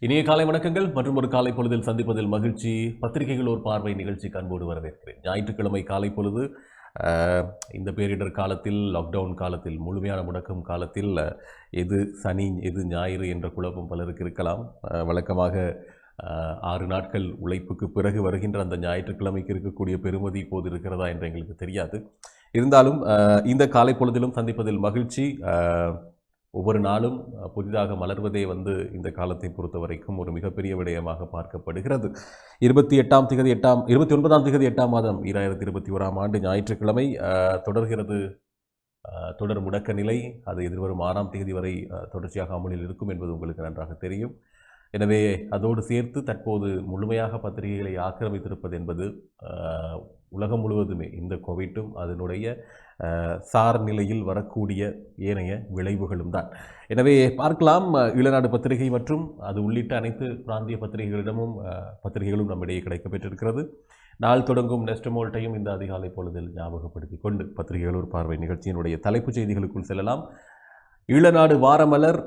இனிய காலை வணக்கங்கள் மற்றும் ஒரு காலை பொழுதில் சந்திப்பதில் மகிழ்ச்சி. பத்திரிகைகள் ஒரு பார்வை நிகழ்ச்சிக்கு அன்போடு வரவேற்கிறேன். ஞாயிற்றுக்கிழமை காலை பொழுது இந்த பேரிடர் காலத்தில், லாக்டவுன் காலத்தில், முழுமையான முடக்கம் காலத்தில் எது சனி எது ஞாயிறு என்ற குழப்பம் பலருக்கு இருக்கலாம். வழக்கமாக 6 நாட்கள் உழைப்புக்கு பிறகு வருகின்ற அந்த ஞாயிற்றுக்கிழமைக்கு இருக்கக்கூடிய பெருமதி இப்போது இருக்கிறதா என்று எங்களுக்கு தெரியாது. இருந்தாலும் இந்த காலை பொழுதிலும் சந்திப்பதில் மகிழ்ச்சி. ஒவ்வொரு நாளும் புதிதாக மலர்வதே இந்த காலத்தை பொறுத்த வரைக்கும் ஒரு மிகப்பெரிய விடயமாக பார்க்கப்படுகிறது. 29ஆம் திகதி 8ஆம் மாதம் 2021ஆம் ஆண்டு ஞாயிற்றுக்கிழமை தொடர்கிறது தொடர் முடக்க நிலை. அது எதிர்வரும் 6ஆம் தேதி வரை தொடர்ச்சியாக அமலில் இருக்கும் என்பது உங்களுக்கு நன்றாக தெரியும். எனவே அதோடு சேர்த்து தற்போது முழுமையாக பத்திரிகைகளை ஆக்கிரமித்திருப்பது என்பது உலகம் முழுவதுமே இந்த கோவிட்டும் அதனுடைய சார் நிலையில் வரக்கூடிய ஏனைய விளைவுகளும் தான். எனவே பார்க்கலாம், ஈழநாடு பத்திரிகை மற்றும் அது உள்ளிட்ட அனைத்து பிராந்திய பத்திரிகைகளும் நம்மிடையே கிடைக்கப்பெற்றிருக்கிறது. நாள் தொடங்கும் நெஸ்டமோல்ட்டையும் இந்த அதிகாலை பொழுதில் ஞாபகப்படுத்தி கொண்டு பத்திரிகைகள் ஒரு பார்வை நிகழ்ச்சியினுடைய தலைப்புச் செய்திகளுக்குள் செல்லலாம். ஈழநாடு வாரமலர்.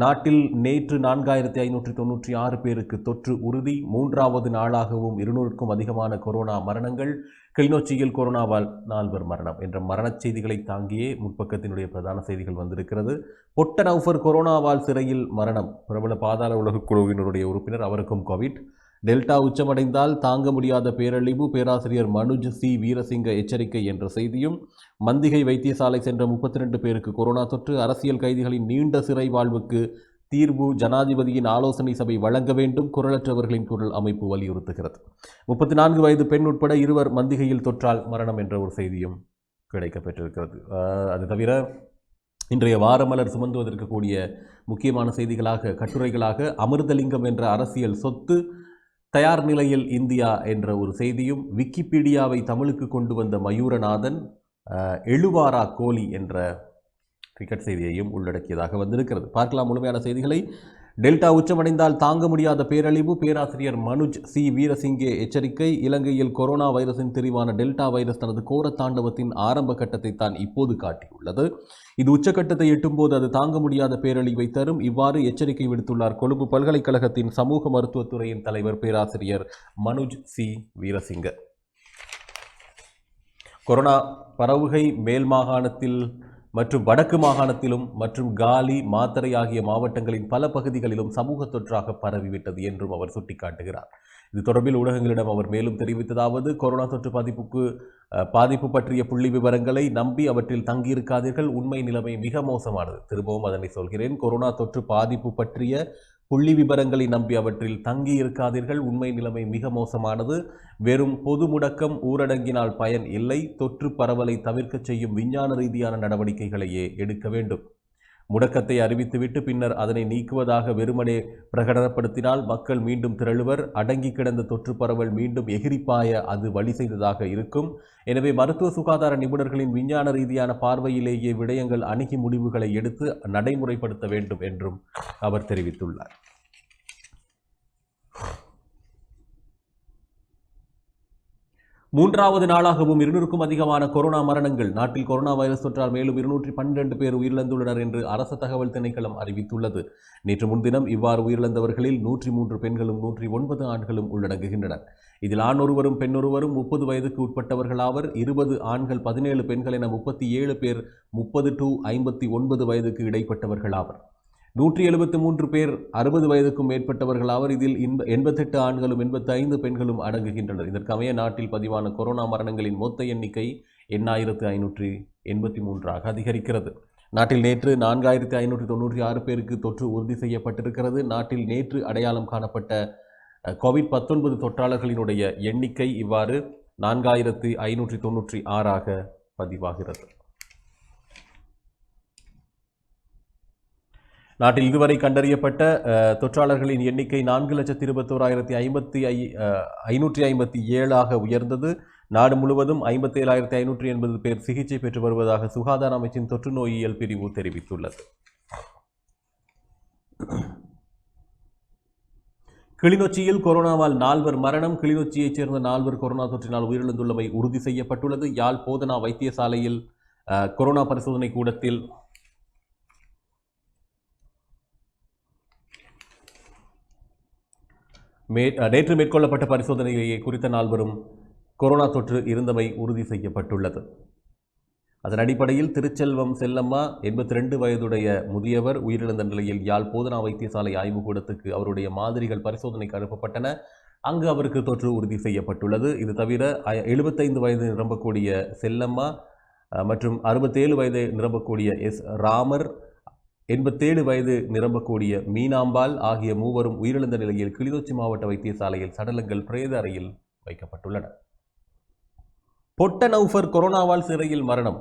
நாட்டில் நேற்று 4596 பேருக்கு தொற்று உறுதி. 3வது நாளாகவும் 200க்கும் அதிகமான கொரோனா மரணங்கள். கிளிநொச்சியில் கொரோனாவால் 4 மரணம் என்ற மரணச் செய்திகளை தாங்கியே முற்பக்கத்தினுடைய பிரதான செய்திகள் வந்திருக்கிறது. பொட்டனௌஃபர் கொரோனாவால் சிறையில் மரணம். பிரபல பாதாள உலக குழுவினருடைய உறுப்பினர், அவருக்கும் கோவிட். டெல்டா உச்சமடைந்தால் தாங்க முடியாத பேரழிவு. பேராசிரியர் மனுஜ் சி வீரசிங்க எச்சரிக்கை என்ற செய்தியும். மந்திகை வைத்தியசாலை சென்ற 32 பேருக்கு கொரோனா தொற்று. அரசியல் கைதிகளின் நீண்ட சிறை வாழ்வுக்கு தீர்வு ஜனாதிபதியின் ஆலோசனை சபை வழங்க வேண்டும். குரலற்றவர்களின் குரல் அமைப்பு வலியுறுத்துகிறது. 34 வயது பெண் உட்பட 2 மந்திகையில் தொற்றால் மரணம் என்ற ஒரு செய்தியும் கிடைக்கப்பெற்றிருக்கிறது. அது தவிர இன்றைய வாரமலர் சுமந்துவதற்கக்கூடிய முக்கியமான செய்திகளாக, கட்டுரைகளாக, அமிர்தலிங்கம் என்ற அரசியல் சொத்து தயார் நிலையில் இந்தியா என்ற ஒரு செய்தியும், விக்கிபீடியாவை தமிழுக்கு கொண்டு வந்த மயூரநாதன், எழுவாரா கோலி என்ற கிரிக்கெட் செய்தியையும் உள்ளடக்கியதாக வந்திருக்கிறது. பார்க்கலாம் முழுமையான செய்திகளை. டெல்டா உச்சமடைந்தால் தாங்க முடியாத பேரழிவு. பேராசிரியர் மனுஜ் சி வீரசிங்கே எச்சரிக்கை. இலங்கையில் கொரோனா வைரஸின் திரிவான டெல்டா வைரஸ் தனது கோர தாண்டவத்தின் ஆரம்ப கட்டத்தை தான் இப்போது காட்டியுள்ளது. இது உச்சக்கட்டத்தை எட்டும்போது அது தாங்க முடியாத பேரழிவை தரும். இவ்வாறு எச்சரிக்கை விடுத்துள்ளார் கொழும்பு பல்கலைக்கழகத்தின் சமூக மருத்துவத்துறையின் தலைவர் பேராசிரியர் மனுஜ் சி வீரசிங்க. கொரோனா பரவுகை மேல் மாகாணத்தில் மற்றும் வடக்கு மாகாணத்திலும் மற்றும் காலி, மாத்தறை ஆகிய மாவட்டங்களின் பல பகுதிகளிலும் சமூக தொற்றாக பரவிவிட்டது என்றும் அவர் சுட்டிக்காட்டுகிறார். இது தொடர்பில் ஊடகங்களிடம் அவர் மேலும் தெரிவித்ததாவது: கொரோனா தொற்று பாதிப்பு பற்றிய புள்ளி விவரங்களை நம்பி அவற்றில் தங்கியிருக்காதீர்கள். உண்மை நிலைமை மிக மோசமானது. திரும்பவும் அதனை சொல்கிறேன். கொரோனா தொற்று பாதிப்பு பற்றிய புள்ளி விவரங்களை நம்பி அவற்றில் தங்கி இருக்காதீர்கள். உண்மை நிலைமை மிக மோசமானது. வெறும் பொது முடக்கம், ஊரடங்கினால் பயன் இல்லை. தொற்று பரவலை தவிர்க்க செய்யும் விஞ்ஞான ரீதியான நடவடிக்கைகளையே எடுக்க வேண்டும். முடக்கத்தை அறிவித்துவிட்டு பின்னர் அதனை நீக்குவதாக வெறுமனே பிரகடனப்படுத்தினால் மக்கள் மீண்டும் திரளுவர். அடங்கி கிடந்த தொற்று பரவல் மீண்டும் எகிரிப்பாய அது வழி செய்ததாக இருக்கும். எனவே மருத்துவ சுகாதார நிபுணர்களின் விஞ்ஞான ரீதியான பார்வையிலேயே விடயங்கள் அணுகி முடிவுகளை எடுத்து நடைமுறைப்படுத்த வேண்டும் என்றும் அவர் தெரிவித்துள்ளார். மூன்றாவது நாளாகவும் 200க்கும் அதிகமான கொரோனா மரணங்கள். நாட்டில் கொரோனா வைரஸ் தொற்றால் மேலும் 212 பேர் உயிரிழந்துள்ளனர் என்று அரசு தகவல் திணைக்களம் அறிவித்துள்ளது. நேற்று முன்தினம் இவ்வாறு உயிரிழந்தவர்களில் 103 பெண்களும் 109 ஆண்களும் உள்ளடங்குகின்றனர். இதில் ஆண் ஒருவரும் பெண் ஒருவரும் 30 வயதுக்கு உட்பட்டவர்களாவர். 20 ஆண்கள் 17 பெண்கள் என 37 பேர் 30 to 59 வயதுக்கு இடைப்பட்டவர்களாவர். 173 பேர் 60 வயதுக்கும் மேற்பட்டவர்களாவர். இதில் 88 ஆண்களும் 85 பெண்களும் அடங்குகின்றனர். இதற்கமைய நாட்டில் பதிவான கொரோனா மரணங்களின் மொத்த எண்ணிக்கை 8583 அதிகரிக்கிறது. நாட்டில் நேற்று 4596 பேருக்கு தொற்று உறுதி செய்யப்பட்டிருக்கிறது. நாட்டில் நேற்று அடையாளம் காணப்பட்ட கோவிட்-19 தொற்றாளர்களினுடைய எண்ணிக்கை இவ்வாறு 4596 பதிவாகிறது. நாட்டில் இதுவரை கண்டறியப்பட்ட தொற்றாளர்களின் எண்ணிக்கை 4,21,557 உயர்ந்தது. நாடு முழுவதும் 57,580 பேர் சிகிச்சை பெற்று வருவதாக சுகாதார அமைச்சின் தொற்று நோயியல் பிரிவு தெரிவித்துள்ளது. கிளிநொச்சியில் கொரோனாவால் 4 மரணம். கிளிநொச்சியைச் சேர்ந்த 4 கொரோனா தொற்றினால் உயிரிழந்துள்ளமை உறுதி செய்யப்பட்டுள்ளது. யாழ் போதனா வைத்தியசாலையில் கொரோனா பரிசோதனை கூடத்தில் நேற்று மேற்கொள்ளப்பட்ட பரிசோதனையை குறித்த நால்வரும் கொரோனா தொற்று இருந்தமை உறுதி செய்யப்பட்டுள்ளது. அதன் அடிப்படையில் திருச்செல்வம் செல்லம்மா 82 வயதுடைய முதியவர் உயிரிழந்த நிலையில் யாழ் போதனா வைத்தியசாலை ஆய்வுக்கூடத்துக்கு அவருடைய மாதிரிகள் பரிசோதனைக்கு அனுப்பப்பட்டன. அங்கு அவருக்கு தொற்று உறுதி செய்யப்பட்டுள்ளது. இது தவிர 75 வயது நிரம்பக்கூடிய செல்லம்மா மற்றும் 67 வயது நிரம்பக்கூடிய எஸ் ராமர், 87 வயது நிரம்பக்கூடிய மீனாம்பாள் ஆகிய மூவரும் உயிரிழந்த நிலையில் கிளிநொச்சி மாவட்ட வைத்தியசாலையில் சடலங்கள் பிரேத அறையில் வைக்கப்பட்டுள்ளன. பொட்ட நௌஃபர் கொரோனாவால் சிறையில் மரணம்.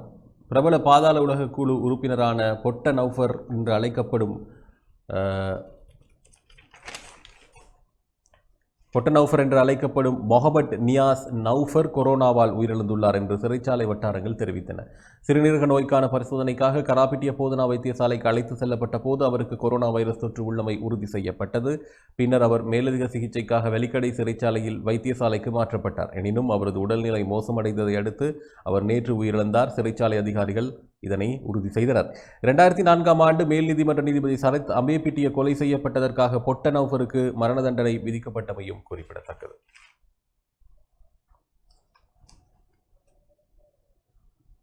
பிரபல பாதாள உலக குழு உறுப்பினரான பொட்ட நௌஃபர் என்று அழைக்கப்படும் மொஹமட் நியாஸ் நௌஃபர் கொரோனாவால் உயிரிழந்துள்ளார் என்று சிறைச்சாலை வட்டாரங்கள் தெரிவித்தன. சிறுநீரக நோய்க்கான பரிசோதனைக்காக கராபிட்டிய போதனா வைத்தியசாலைக்கு அழைத்து செல்லப்பட்ட போது அவருக்கு கொரோனா வைரஸ் தொற்று உள்ளமை உறுதி செய்யப்பட்டது. பின்னர் அவர் மேலதிக சிகிச்சைக்காக வெலிக்கடை சிறைச்சாலையில் வைத்தியசாலைக்கு மாற்றப்பட்டார். எனினும் அவரது உடல்நிலை மோசமடைந்ததை அடுத்து அவர் நேற்று உயிரிழந்தார். சிறைச்சாலை அதிகாரிகள் இதனை உறுதி செய்தனர். 2004ஆம் ஆண்டு மேல் நீதிமன்ற நீதிபதி சரத் அம்பேபிட்டிய கொலை செய்யப்பட்டதற்காக பொட்ட நௌஃபருக்கு மரண தண்டனை விதிக்கப்பட்டமையும் குறிப்பிடத்தக்கது.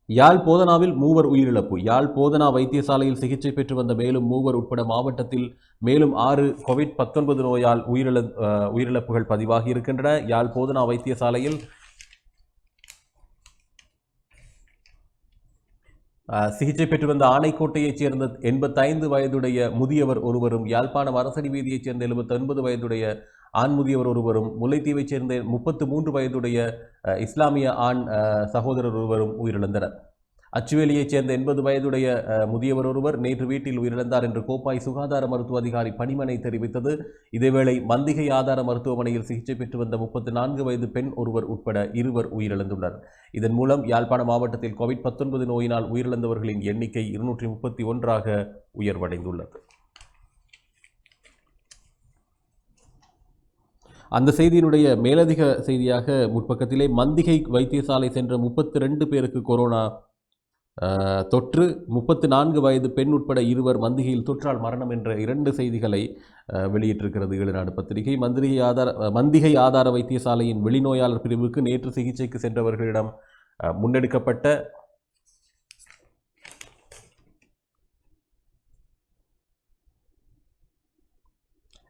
யாழ் போதனாவில் மூவர் உயிரிழப்பு. யாழ் போதனா வைத்தியசாலையில் சிகிச்சை பெற்று வந்த மேலும் மூவர் உட்பட மாவட்டத்தில் மேலும் 6 COVID-19 நோயால் உயிரிழப்புகள் பதிவாகி இருக்கின்றன. யாழ் போதனா வைத்தியசாலையில் சிகிச்சை பெற்று வந்த ஆணைக்கோட்டையைச் சேர்ந்த 85 வயதுடைய முதியவர் ஒருவரும், யாழ்ப்பாணம் அரசடி வீதியைச் சேர்ந்த 79 வயதுடைய ஆண் முதியவர் ஒருவரும், முல்லைத்தீவைச் சேர்ந்த 33 வயதுடைய இஸ்லாமிய ஆண் சகோதரர் ஒருவரும் உயிரிழந்தனர். அச்சுவேலியைச் சேர்ந்த 80 வயதுடைய முதியவர் ஒருவர் நேற்று வீட்டில் உயிரிழந்தார் என்று கோப்பாய் சுகாதார மருத்துவ அதிகாரி பணிமனை தெரிவித்தது. இதேவேளை மந்திகை ஆதார மருத்துவமனையில் சிகிச்சை பெற்று வந்த 34 வயது பெண் ஒருவர் உட்பட 2 உயிரிழந்துள்ளனர். இதன் மூலம் யாழ்ப்பாண மாவட்டத்தில் COVID-19 நோயினால் உயிரிழந்தவர்களின் எண்ணிக்கை 231 உயர்வடைந்துள்ளது. அந்த செய்தியினுடைய மேலதிக செய்தியாக முற்பக்கத்திலே மந்திகை வைத்தியசாலை சென்ற 32 பேருக்கு கொரோனா தொற்று, 34 வயது பெண் உட்பட 2 மந்திகையில் தொற்றால் மரணம் என்ற 2 செய்திகளை வெளியிட்டிருக்கிறது ஈழநாடு பத்திரிகை. மந்திகை ஆதார வைத்தியசாலையின் வெளிநோயாளர் பிரிவுக்கு நேற்று சிகிச்சைக்கு சென்றவர்களிடம் முன்னெடுக்கப்பட்ட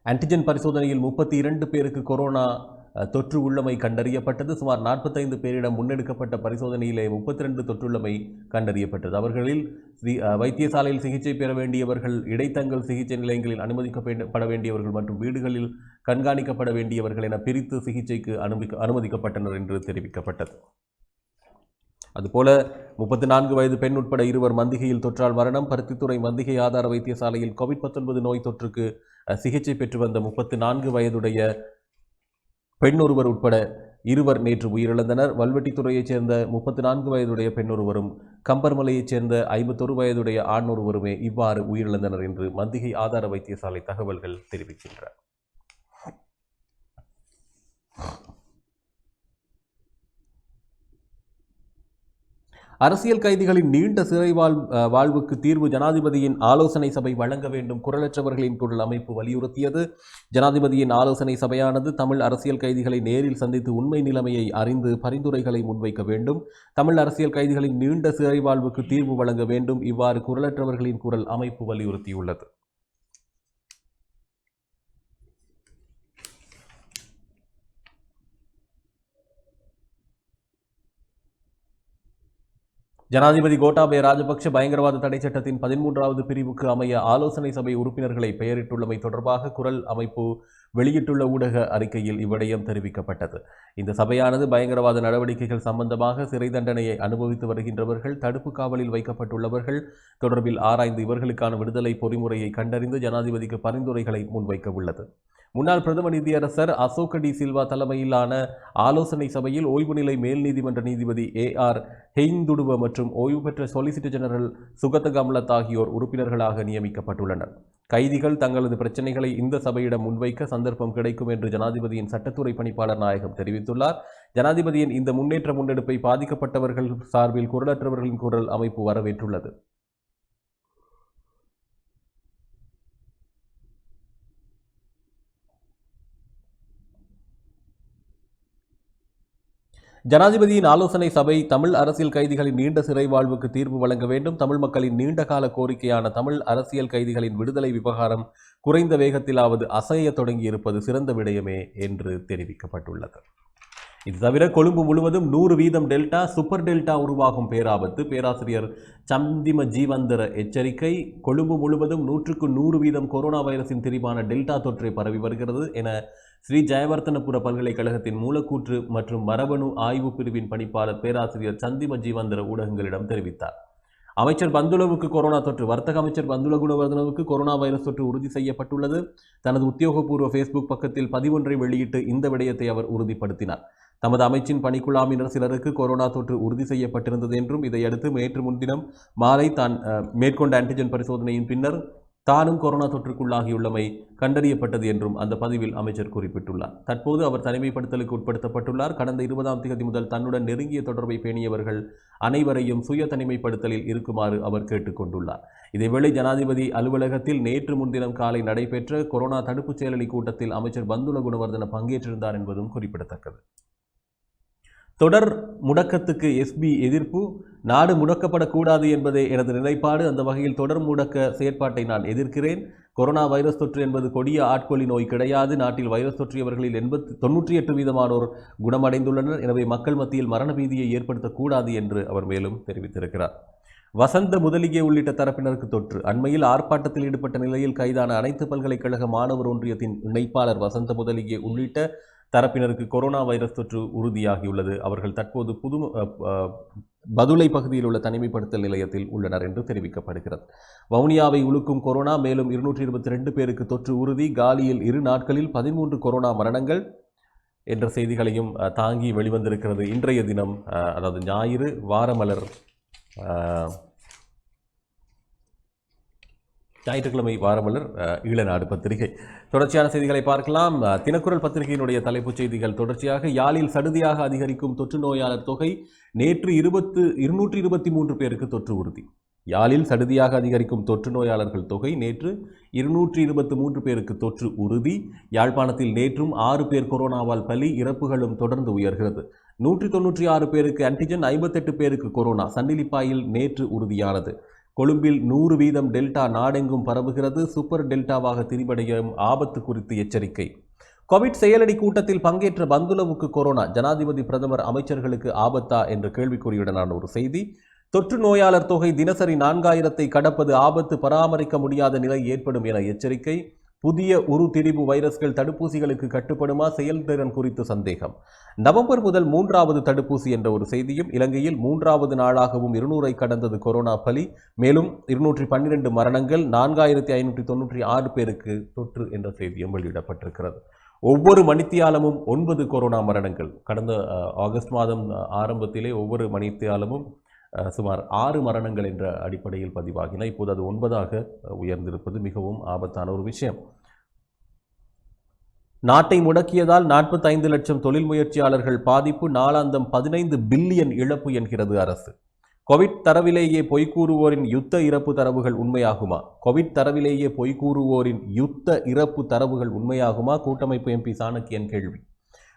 ஆன்டிஜென் பரிசோதனையில் 32 பேருக்கு கொரோனா தொற்று உள்ளமை கண்டறியப்பட்டது. சுமார் 45 பேரிடம் முன்னெடுக்கப்பட்ட பரிசோதனையிலே 32 தொற்றுள்ளமை கண்டறியப்பட்டது. அவர்களில் வைத்தியசாலையில் சிகிச்சை பெற வேண்டியவர்கள், இடைத்தங்கல் சிகிச்சை நிலையங்களில் அனுமதிக்கப்பட வேண்டியவர்கள் மற்றும் வீடுகளில் கண்காணிக்கப்பட வேண்டியவர்கள் என பிரித்து சிகிச்சைக்கு அனுமதிக்கப்பட்டனர் என்று தெரிவிக்கப்பட்டது. அதுபோல 34 வயது பெண் உட்பட 2 மந்திகையில் தொற்றால் மரணம். பருத்தித்துறை மந்திகை ஆதார வைத்தியசாலையில் COVID-19 நோய் தொற்றுக்கு சிகிச்சை பெற்று வந்த 34 வயதுடைய பெண் ஒருவர் உட்பட 2 நேற்று உயிரிழந்தனர். வல்வெட்டித்துறையைச் சேர்ந்த 34 வயதுடைய பெண் ஒருவரும், கம்பர்மலையைச் சேர்ந்த 51 வயதுடைய ஆண் ஒருவருமே இவ்வாறு உயிரிழந்தனர் என்று மந்திகை ஆதார வைத்தியசாலை தகவல்கள் தெரிவிக்கின்றன. அரசியல் கைதிகளின் நீண்ட சிறை வாழ்வுக்கு தீர்வு ஜனாதிபதியின் ஆலோசனை சபை வழங்க வேண்டும். குரலற்றவர்களின் குரல் அமைப்பு வலியுறுத்தியது. ஜனாதிபதியின் ஆலோசனை சபையானது தமிழ் அரசியல் கைதிகளை நேரில் சந்தித்து உண்மை நிலைமையை அறிந்து பரிந்துரைகளை முன்வைக்க வேண்டும். தமிழ் அரசியல் கைதிகளின் நீண்ட சிறை வாழ்வுக்கு தீர்வு வழங்க வேண்டும். இவ்வாறு குரலற்றவர்களின் குரல் அமைப்பு வலியுறுத்தியுள்ளது. ஜனாதிபதி கோட்டாபய ராஜபக்ஷ பயங்கரவாத தடை சட்டத்தின் 13வது பிரிவுக்கு அமைய ஆலோசனை சபை உறுப்பினர்களை பெயரிட்டுள்ளமை தொடர்பாக குரல் அமைப்பு வெளியிட்டுள்ள ஊடக அறிக்கையில் இவ்விடயம் தெரிவிக்கப்பட்டது. இந்த சபையானது பயங்கரவாத நடவடிக்கைகள் சம்பந்தமாக சிறை தண்டனையை அனுபவித்து வருகின்றவர்கள், தடுப்பு காவலில் வைக்கப்பட்டுள்ளவர்கள் தொடர்பில் ஆராய்ந்து இவர்களுக்கான விடுதலை பொறிமுறையை கண்டறிந்து ஜனாதிபதிக்கு பரிந்துரைகளை முன்வைக்க உள்ளது. முன்னாள் பிரதம நீதியரசர் அசோக டி சில்வா தலைமையிலான ஆலோசனை சபையில் ஓய்வு நிலை மேல் நீதிமன்ற நீதிபதி AR ஹெய்ந்துடுவ மற்றும் ஓய்வு பெற்ற சொலிசிட்டர் ஜெனரல் சுகத கம்லத் ஆகியோர் உறுப்பினர்களாக நியமிக்கப்பட்டுள்ளனர். கைதிகள் தங்களது பிரச்சினைகளை இந்த சபையிடம் முன்வைக்க சந்தர்ப்பம் கிடைக்கும் என்று ஜனாதிபதியின் சட்டத்துறை பணிப்பாளர் நாயகம் தெரிவித்துள்ளார். ஜனாதிபதியின் இந்த முன்னேற்ற முன்னெடுப்பை பாதிக்கப்பட்டவர்கள் சார்பில் குரலற்றவர்களின் குரல் அமைப்பு வரவேற்றுள்ளது. ஜனாதிபதியின் ஆலோசனை சபை தமிழ் அரசியல் கைதிகளின் நீண்ட சிறை வாழ்வுக்கு தீர்வு வழங்க வேண்டும். தமிழ் மக்களின் நீண்டகால கோரிக்கையான தமிழ் அரசியல் கைதிகளின் விடுதலை விவகாரம் குறைந்த வேகத்திலாவது அசைய தொடங்கியிருப்பது சிறந்த விடயமே என்று தெரிவிக்கப்பட்டுள்ளது. இது தவிர கொழும்பு முழுவதும் 100% டெல்டா சூப்பர் டெல்டா உருவாகும் பேராபத்து. பேராசிரியர் சந்திம ஜீவந்தர எச்சரிக்கை. கொழும்பு முழுவதும் 100% கொரோனா வைரஸின் திரிபான டெல்டா தொற்றை பரவி வருகிறது என ஸ்ரீ ஜெயவர்தனபுர பல்கலைக்கழகத்தின் மூலக்கூற்று மற்றும் மரபணு ஆய்வு பிரிவின் பணிப்பாளர் பேராசிரியர் சந்திம ஜீவந்தர ஊடகங்களிடம் தெரிவித்தார். அமைச்சர் பந்துலவுக்கு கொரோனா தொற்று. வர்த்தக அமைச்சர் பந்துல குணவர்தனவுக்கு கொரோனா வைரஸ் தொற்று உறுதி செய்யப்பட்டுள்ளது. தனது உத்தியோகபூர்வ ஃபேஸ்புக் பக்கத்தில் பதிவொன்றை வெளியிட்டு இந்த விடயத்தை அவர் உறுதிப்படுத்தினார். தமது அமைச்சின் பணிக்குழாமினர் சிலருக்கு கொரோனா தொற்று உறுதி செய்யப்பட்டிருந்தது என்றும் இதையடுத்து நேற்று முன்தினம் மாலை தான் மேற்கொண்ட ஆன்டிஜன் பரிசோதனையின் பின்னர் தானும் கொரோனா தொற்றுக்குள்ளாகியுள்ளமை கண்டறியப்பட்டது என்றும் அந்த பதிவில் அமைச்சர் குறிப்பிட்டுள்ளார். தற்போது அவர் தனிமைப்படுத்தலுக்கு உட்படுத்தப்பட்டுள்ளார். கடந்த 20ஆம் தேதி முதல் தன்னுடன் நெருங்கிய தொடர்பை பேணியவர்கள் அனைவரையும் சுய தனிமைப்படுத்தலில் இருக்குமாறு அவர் கேட்டுக்கொண்டுள்ளார். இதேவேளை ஜனாதிபதி அலுவலகத்தில் நேற்று முன்தினம் காலை நடைபெற்ற கொரோனா தடுப்புச் செயலணி கூட்டத்தில் அமைச்சர் பந்துல குணவர்தன பங்கேற்றிருந்தார் என்பதும் குறிப்பிடத்தக்கது. தொடர் முடக்கத்துக்கு எஸ்பி எதிர்ப்பு. நாடு முடக்கப்படக்கூடாது என்பதே எனது நிலைப்பாடு. அந்த வகையில் தொடர் முடக்க செயற்பாட்டை நான் எதிர்க்கிறேன். கொரோனா வைரஸ் தொற்று என்பது கொடிய ஆட்கொள்ளி நோய் கிடையாது. நாட்டில் வைரஸ் தொற்றியவர்களில் 98% குணமடைந்துள்ளனர். எனவே மக்கள் மத்தியில் மரண பீதியை ஏற்படுத்தக்கூடாது என்று அவர் மேலும் தெரிவித்திருக்கிறார். வசந்த முதலிகே உள்ளிட்ட தரப்பினருக்கு தொற்று. அண்மையில் ஆர்ப்பாட்டத்தில் ஈடுபட்ட நிலையில் கைதான அனைத்து பல்கலைக்கழக மாணவர் ஒன்றியத்தின் இணைப்பாளர் வசந்த முதலிகே உள்ளிட்ட தரப்பினருக்கு கொரோனா வைரஸ் தொற்று உறுதியாகியுள்ளது. அவர்கள் தற்போது பதுளை பகுதியில் உள்ள தனிமைப்படுத்தல் நிலையத்தில் உள்ளனர் என்று தெரிவிக்கப்படுகிறது. வவுனியாவை உலுக்கும் கொரோனா. மேலும் 222 பேருக்கு தொற்று உறுதி. காலியில் 2 நாட்களில் 13 கொரோனா மரணங்கள் என்ற செய்திகளையும் தாங்கி வெளிவந்திருக்கிறது. இன்றைய தினம் அதாவது ஞாயிறு வாரமலர் ஞாயிற்றுக்கிழமை வாரமலர் ஈழநாடு பத்திரிகை. தொடர்ச்சியான செய்திகளை பார்க்கலாம். தினக்குரல் பத்திரிகையினுடைய தலைப்புச் செய்திகள் தொடர்ச்சியாக யாழில் சடுதியாக அதிகரிக்கும் தொற்று நோயாளர் தொகை. நேற்று 223 பேருக்கு தொற்று உறுதி. யாழில் சடுதியாக அதிகரிக்கும் தொற்று நோயாளர்கள் தொகை. நேற்று 223 பேருக்கு தொற்று உறுதி. யாழ்ப்பாணத்தில் நேற்றும் 6 பேர் கொரோனாவால் பலி. இறப்புகளும் தொடர்ந்து உயர்கிறது. 196 பேருக்கு ஆன்டிஜன், 58 பேருக்கு கொரோனா. சண்டிலிப்பாயில் நேற்று உறுதியானது. கொழும்பில் 100% டெல்டா நாடெங்கும் பரவுகிறது. சூப்பர் டெல்டாவாக திரிவடையும் ஆபத்து குறித்து எச்சரிக்கை. கோவிட் செயலணி கூட்டத்தில் பங்கேற்ற பந்துலவுக்கு கொரோனா. ஜனாதிபதி பிரதமர் அமைச்சர்களுக்கு ஆபத்தா என்ற கேள்விக்குறியுடனான ஒரு செய்தி. தொற்று நோயாளர் தொகை தினசரி 4000-ஐ கடப்பது ஆபத்து. பராமரிக்க முடியாத நிலை ஏற்படும் என எச்சரிக்கை. புதிய திரிபு வைரஸ்கள் தடுப்பூசிகளுக்கு கட்டுப்படுமா? செயல்திறன் குறித்து சந்தேகம். நவம்பர் முதல் 3வது தடுப்பூசி என்ற ஒரு செய்தியும். இலங்கையில் 3வது நாளாகவும் 200-ஐ கடந்தது கொரோனா பலி. மேலும் 212 மரணங்கள். 4596 பேருக்கு தொற்று என்ற செய்தியும் வெளியிடப்பட்டிருக்கிறது. ஒவ்வொரு மணித்தியாலமும் 9 கொரோனா மரணங்கள். கடந்த ஆகஸ்ட் மாதம் ஆரம்பத்திலே ஒவ்வொரு மணித்தியாலமும் சுமார் 6 மரணங்கள் என்ற அடிப்படையில் பதிவாகின. இப்போது அது 9ஆக உயர்ந்திருப்பது மிகவும் ஆபத்தான ஒரு விஷயம். நாட்டை முடக்கியதால் 45 லட்சம் தொழில் முயற்சியாளர்கள் பாதிப்பு. நாளாந்தம் 15 பில்லியன் இழப்பு என்கிறது அரசு. கோவிட் தரவிலேயே பொய்கூறுவோரின் யுத்த இறப்பு தரவுகள் உண்மையாகுமா? கோவிட் தரவிலேயே பொய்கூறுவோரின் யுத்த இறப்பு தரவுகள் உண்மையாகுமா? கூட்டமைப்பு எம்பி சாணக்கியன் கேள்வி.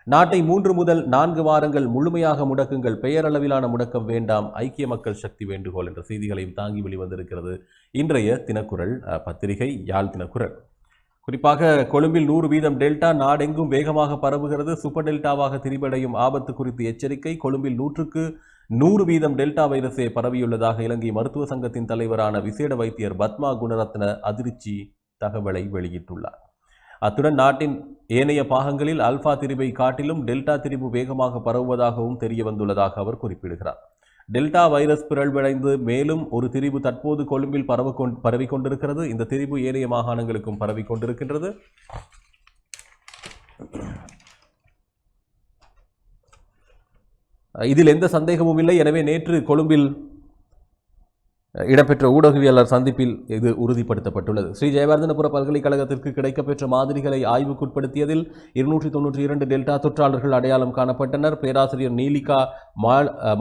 நாட்டை 3 முதல் 4 வாரங்கள் முழுமையாக முடக்குங்கள். பெயரளவிலான முடக்கம் வேண்டாம். ஐக்கிய மக்கள் சக்தி வேண்டுகோள் என்ற செய்திகளையும் தாங்கி வெளிவந்திருக்கிறது இன்றைய தினக்குரல் பத்திரிகை. யாழ் தினக்குரல் குறிப்பாக கொழும்பில் 100% டெல்டா நாடெங்கும் வேகமாக பரவுகிறது. சூப்பர் டெல்டாவாக திரிவடையும் ஆபத்து குறித்து எச்சரிக்கை. கொழும்பில் 100% டெல்டா வைரஸே பரவியுள்ளதாக இலங்கை மருத்துவ சங்கத்தின் தலைவரான விசேட வைத்தியர் பத்மா குணரத்ன அதிர்ச்சி தகவலை வெளியிட்டுள்ளார். அத்துடன் நாட்டின் ஏனைய பாகங்களில் அல்பா திரிபை காட்டிலும் டெல்டா திரிபு வேகமாக பரவுவதாகவும் தெரிய வந்துள்ளதாக அவர் குறிப்பிடுகிறார். டெல்டா வைரஸ் பிறழ்வடைந்து மேலும் ஒரு திரிபு தற்போது கொழும்பில் பரவிக்கொண்டிருக்கிறது. இந்த திரிபு ஏனைய மாகாணங்களுக்கும் பரவிக்கொண்டிருக்கின்றது. இதில் எந்த சந்தேகமும் இல்லை. எனவே நேற்று கொழும்பில் இடம்பெற்ற ஊடகவியலாளர் சந்திப்பில் இது உறுதிப்படுத்தப்பட்டுள்ளது. ஸ்ரீ ஜெயவர்தனபுர பல்கலைக்கழகத்திற்கு கிடைக்கப்பெற்ற மாதிரிகளை ஆய்வுக்குட்படுத்தியதில் 292 டெல்டா தொற்றாளர்கள் அடையாளம் காணப்பட்டனர். பேராசிரியர் நீலிகா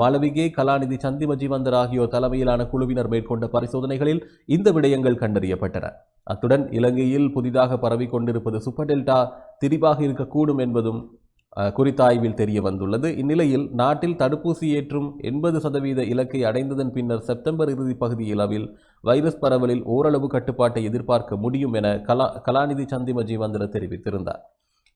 மாலவிகே, கலாநிதி சந்திம ஜீவந்தர் ஆகியோர் தலைமையிலான குழுவினர் மேற்கொண்ட பரிசோதனைகளில் இந்த விடயங்கள் கண்டறியப்பட்டன. அத்துடன் இலங்கையில் புதிதாக பரவிக்கொண்டிருப்பது சூப்பர் டெல்டா திரிபாக இருக்கக்கூடும் என்பதும் குறித்த ஆய்வில் தெரிய வந்துள்ளது. இந்நிலையில் நாட்டில் தடுப்பூசி ஏற்றும் 80% இலக்கை அடைந்ததன் பின்னர் செப்டம்பர் இறுதி பகுதியில் வைரஸ் பரவலில் ஓரளவு கட்டுப்பாட்டை எதிர்பார்க்க முடியும் என கலாநிதி சந்திம ஜீவந்திர தெரிவித்திருந்தார்.